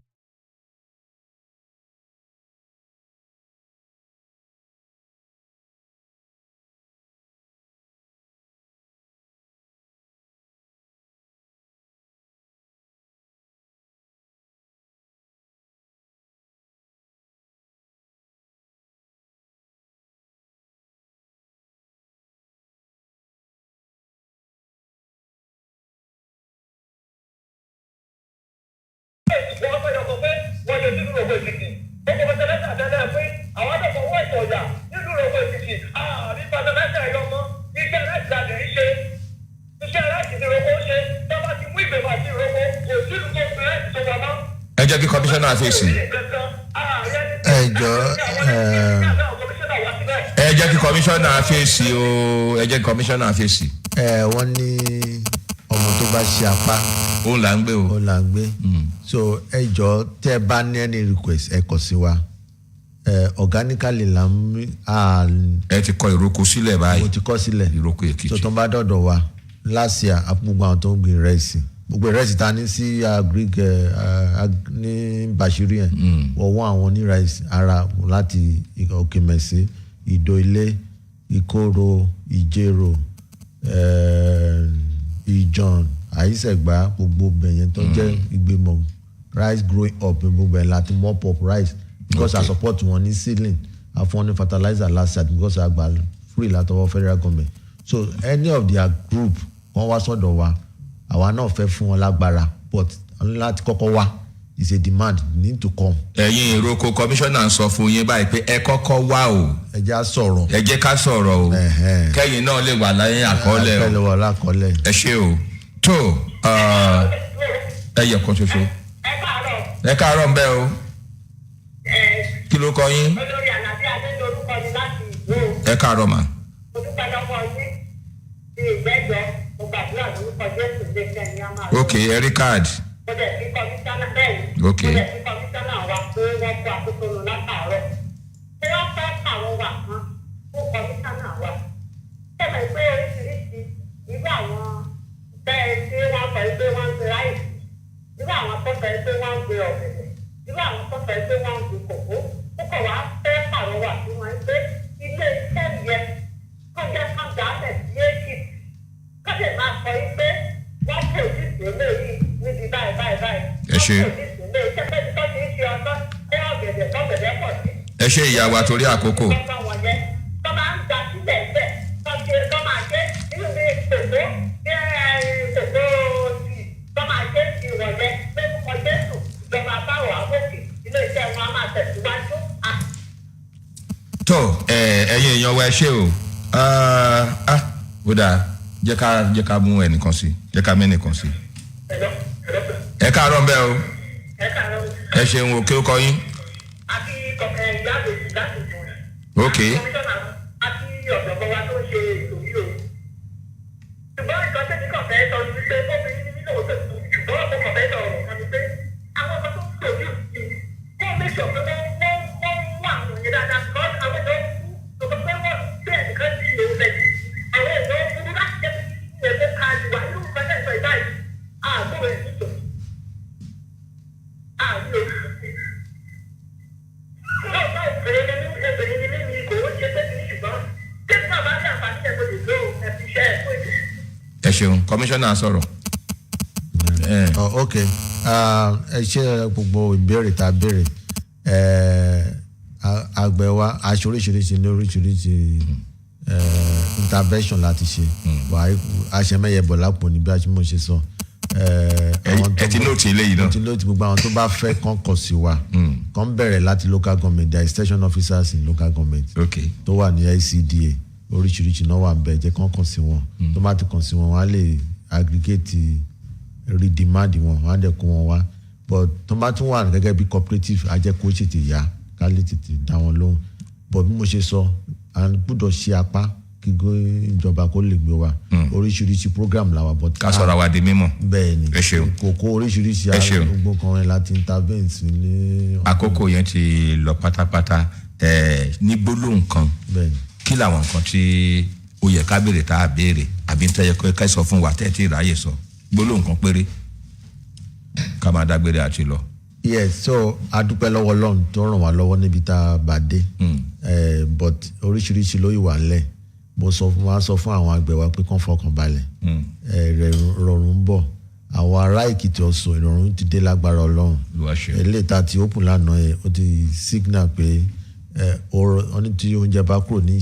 A: ẹ jẹ́ kí commissioner fèsì. ẹ jẹ́ kí commissioner fèsì o ẹ jẹ́ kí commissioner fèsì.
B: wọ́n ní ọmọ tó bá ṣe apá.
A: òun là ń gbé o.
B: òun là ń gbé. so ẹ jọ tẹ́ bá ní any request ẹ kọ sí wa. Organically là ń.
A: ẹ ti kọ ìrókò sílẹ̀ báyìí.
B: mo ti kọ sílẹ̀.
A: ìrókò Èkìtì.
B: so tó ń bá dọ̀dọ̀ wa last year gbogbo àwọn tó ń gbin ìrẹsì gbogbo ìrẹsì ta ní sí agric ní Bashiri yẹn wọ́n àwọn onírẹsì ara láti Òkèmẹ̀sí Ìdó Ilé Ìkòrò Ìjẹ̀rò Ìjọ̀n Àyíṣẹ̀gbá gbogbo bẹ̀yẹn tó jẹ́ ìgbìmọ̀ rice growing up gbogbo ẹ̀ láti mop up rice because I support wọn ní seedling àfọ̀n ní fertilizer last year because àgbà free látọwọ́ federal government so any of their group wọ́n wá sọ́dọ̀ wa àwa náà fẹ́ fún wọn lágbára but láti kọ́kọ́ wá is a demand need to come.
A: ẹ̀yin ìrókò commissioner ń sọ fún yín báyìí pé ẹ kọ́kọ́ wá o.
B: ẹ jẹ́ á sọ̀rọ̀.
A: ẹ jẹ́ ká sọ̀rọ̀ o. kẹ́yìn náà lè wà láyé àkọọ́lẹ̀ o.
B: àkọọ́lẹ̀ wà lákọọ́lẹ̀.
A: ẹ ṣé o tó ẹ yẹ kan ṣoṣo. ẹ káàárọ̀ ń bẹ́ o. kí ló kọ yín.
D: olórí àlàbí adé lórúkọ mi láti ìlú.
A: ẹ káàárọ̀ mà.
D: mo dúpẹ́ lọ́wọ́ yín ti ìgbẹ́jọ́ mo gbàdúrà lórúkọ Jésù lè fẹ́ ní a máa.
A: ok ẹ rí káàdì.
D: mo dẹ̀ sí kọmíṣánná bẹ́ẹ̀ ni.
A: ok
D: mo dẹ̀ sí kọmíṣánná wa pé wọ́n kó àkókò lọ látàárọ̀. ṣé wọ́n fẹ́ àwọn wà kan fún kọmíṣánná wa. ṣẹlẹ̀ pé oríṣiríṣi irú àwọn bẹ́ẹ̀ tí wọ́n sọ pé wọ́n ń gbé ráìsì irú àwọn tó sọ pé wọ́n ń gbé ọ̀gẹ̀dẹ̀ irú àwọn tó sọ pé wọ́n ń gbé kòkó ó kọ̀ wá fẹ́ pàrọ̀ wà sí wọn pé ilé iṣẹ́ yẹn kọjá kan dálẹ̀ sí Èkìtì kọ́dẹ̀ máa sọ yín pé wọ́n kò sí ìṣòro yìí níbi báyìí báyìí báyìí.
A: ẹ ṣé.
D: wọ́n kò sí ìṣòro yìí ṣẹ́fẹ́ tí wọ́n ti ń ṣe ọgbọ́n ẹ ọ̀gẹ̀dẹ̀ tọ́gẹ̀dẹ̀ pọ̀ sí.
A: ẹ ṣé ìyá wa torí àkókò.
D: ọgbọ́n wọn yẹn tó máa ń gba sílẹ̀ bẹ́ẹ̀ tó máa ṣe nínú bí kòkó sí tó máa ṣe ìwọ̀nyẹn pé kọ́ Jésù ìjọba báwo àwòkè ilé iṣẹ́ wọn á máa tẹ̀síwájú.
A: tó ẹ̀yin èèyàn wa ẹ ṣé o ó dáa jẹ́ ká mú ẹnìkan sí jẹ́ ká mẹ́nìkan sí. ẹ káàárọ̀ ń bẹ́ o.
D: ẹ káàárọ̀.
A: ẹ ṣeun o kí ó kọ yín.
D: àti ìyá àbèjì láti fún ẹ.
A: ok.
D: àti ọ̀dọ̀gbọ́n wa tó ń ṣe ètò yìí o. ṣùgbọ́n nǹkan tẹ́lẹ̀ kan fẹ́ sọ ní pé obìnrin nínú òṣèlú ṣùgbọ́n ọ̀pọ̀ kan fẹ́ sọ ọ̀rọ̀ kan ni pé àwọn ọmọ tó ń tòjú sí wọ́n lè sọ pé wọ́n mú àwọn òye dáadáa kọ́ àwọn ọmọ tó pé wọ́n bẹ́ẹ̀ nìkan ti ṣe
A: ṣeun commissioner sọ̀rọ̀.
B: Ok ẹ ṣe gbogbo ìbéèrè tá a béèrè àgbẹ̀ wa aṣọ oríṣiríṣi ní oríṣiríṣi intervention láti ṣe aṣẹ́mẹ́yẹ bọ̀ lápò ní bí a ṣe mọ̀ ṣe sọ.
A: ẹ ti nóòtì eléyìí náà.
B: ti nóòtì gbogbo àwọn tó bá fẹ́ kàn kọ̀ sí wa kàn bẹ̀rẹ̀ láti local government there are station officers in local government tó wà ní LCDA oríṣiríṣi náà wà ń bẹ̀ jẹ́ kàn kàn sí wọn tó bá ti kàn sí wọn wọ́n á lè aggregate redemand wọn wọ́n á dẹ̀ kó wọn wá but tó bá tún wà gẹ́gẹ́ bí cooperative á jẹ́ kó tètè yá ká lè tètè dá wọn lóhùn but bí mo ṣe sọ à ń gbọ́dọ̀ ṣe apá kí ìjọba kó lè gbé wa oríṣiríṣi program làwà but
A: ká sọ̀rọ̀ àwa di mímọ̀.
B: bẹ́ẹ̀ ni kòkó oríṣiríṣi gbogbo kan yẹn láti intervene sí ní.
A: àkókò yẹn ti lọ pátápátá ní gbólóhùn kan kí làwọn nǹkan tí ó yẹ ká béèrè tá a béèrè àbí ń tẹ́yẹ ká sọ fún wa tẹ́ tí ìráyè sọ gbólóhùn kan péré ká máa dágbére àti lọ.
B: Yes, so adúpẹ́ lọ́wọ́ Ọlọ́run tó ràn wá lọ́wọ́ níbi tá a bá dé but oríṣiríṣi ló wà ńlẹ̀ mo sọ fún àwọn àgbẹ̀ wa pé kán fọkàn balẹ̀ ìrọ̀rùn ń bọ̀ àwọn ará Èkìtì ọ̀sùn ìrọ̀rùn ti dé lágbára Ọlọ́run eléta ti open lánàá yẹn ó ti signal pé ọ̀ní tí oúnjẹ bá kúrò ní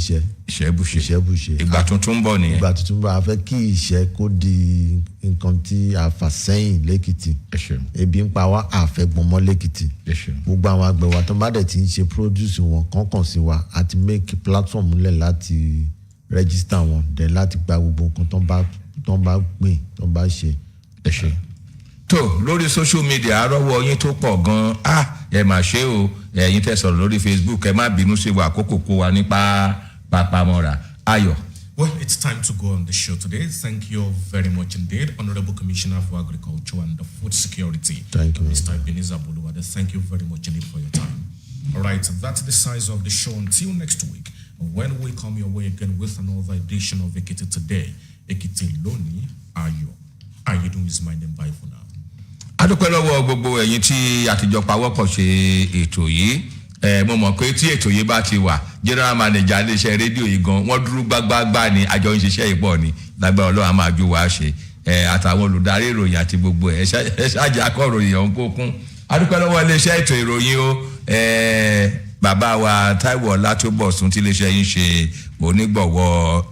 B: ìṣẹ́bùṣe
A: ìgbà tuntun ń bọ̀ nìyẹn.
B: ìgbà tuntun bá a fẹ́ kí ìṣẹ́ kó di nǹkan tí a fà sẹ́yìn lẹ́kìtì ebi ń pa wá àfẹ́gbọ́n mọ́ lẹ́kìtì gbogbo àwọn àgbẹ̀ wa tó bá dẹ̀ ti ń ṣe produce wọn kàn sí wa àti make platform múlẹ̀ láti register wọn dẹ̀ láti gba gbogbo nǹkan tó ń bá gbìn tó ń bá ṣe.
A: tó lórí social media arọ́wọ́ yín tó pọ̀ gan-an ẹ mà ṣe o ẹ̀yin tẹ́ sọ̀rọ̀ lórí Facebook ẹ má bínú sí wa àkókò kó wa nípa pàpàmọ́ra Ayọ̀.
C: Well, it's time to go on the show today. Thank you very much indeed, Honorable Commissioner for Agriculture and Food Security.
B: Thank you,
C: Mr. Ebenezer Boluwade. Thank you very much indeed for your time. All right, that's the size of the show. Until next week, when we come your way again with another edition of Ekiti Today. Ekiti Loni Ayo. Ayedun is my name. Bye for now.
A: Adúpẹ́ lọ́wọ́ gbogbo ẹ̀yin tí àtijọ́ pawọ́pọ̀ ṣe ètò yìí. Mo mọ̀ pé tí ètò yìí bá ti wà general manager iléeṣẹ́ rédíò yìí gan wọ́n dúró gbágbágbá ni àjọ ń ṣiṣẹ́ ìpọ̀ ni lágbára Ọlọ́run á máa ju wàá ṣe àtàwọn olùdarí ìròyìn àti gbogbo ẹ̀ ṣáàjì akọ̀ròyìn ọ̀hún kó kún. Adúpẹ́ lọ́wọ́ iléeṣẹ́ ètò ìròyìn o bàbá wa Táíwò Ọlátúbọ̀sún tí iléeṣẹ́ yín ṣe onígbọ̀wọ́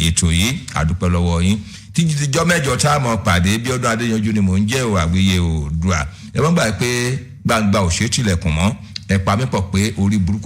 A: ètò yìí adúpẹ́ lọ́wọ́ yín títí tíjọ́ mẹ́jọ tá a mọ̀ pàdé bí ọdún Adéyanjú ni mò ń jẹ́ o Àwíyé Oòduà ẹ mọ́ gbà pé gbangba òṣètìlẹ̀kùn mọ́ ẹ pa mí pọ̀ pé orí burúkú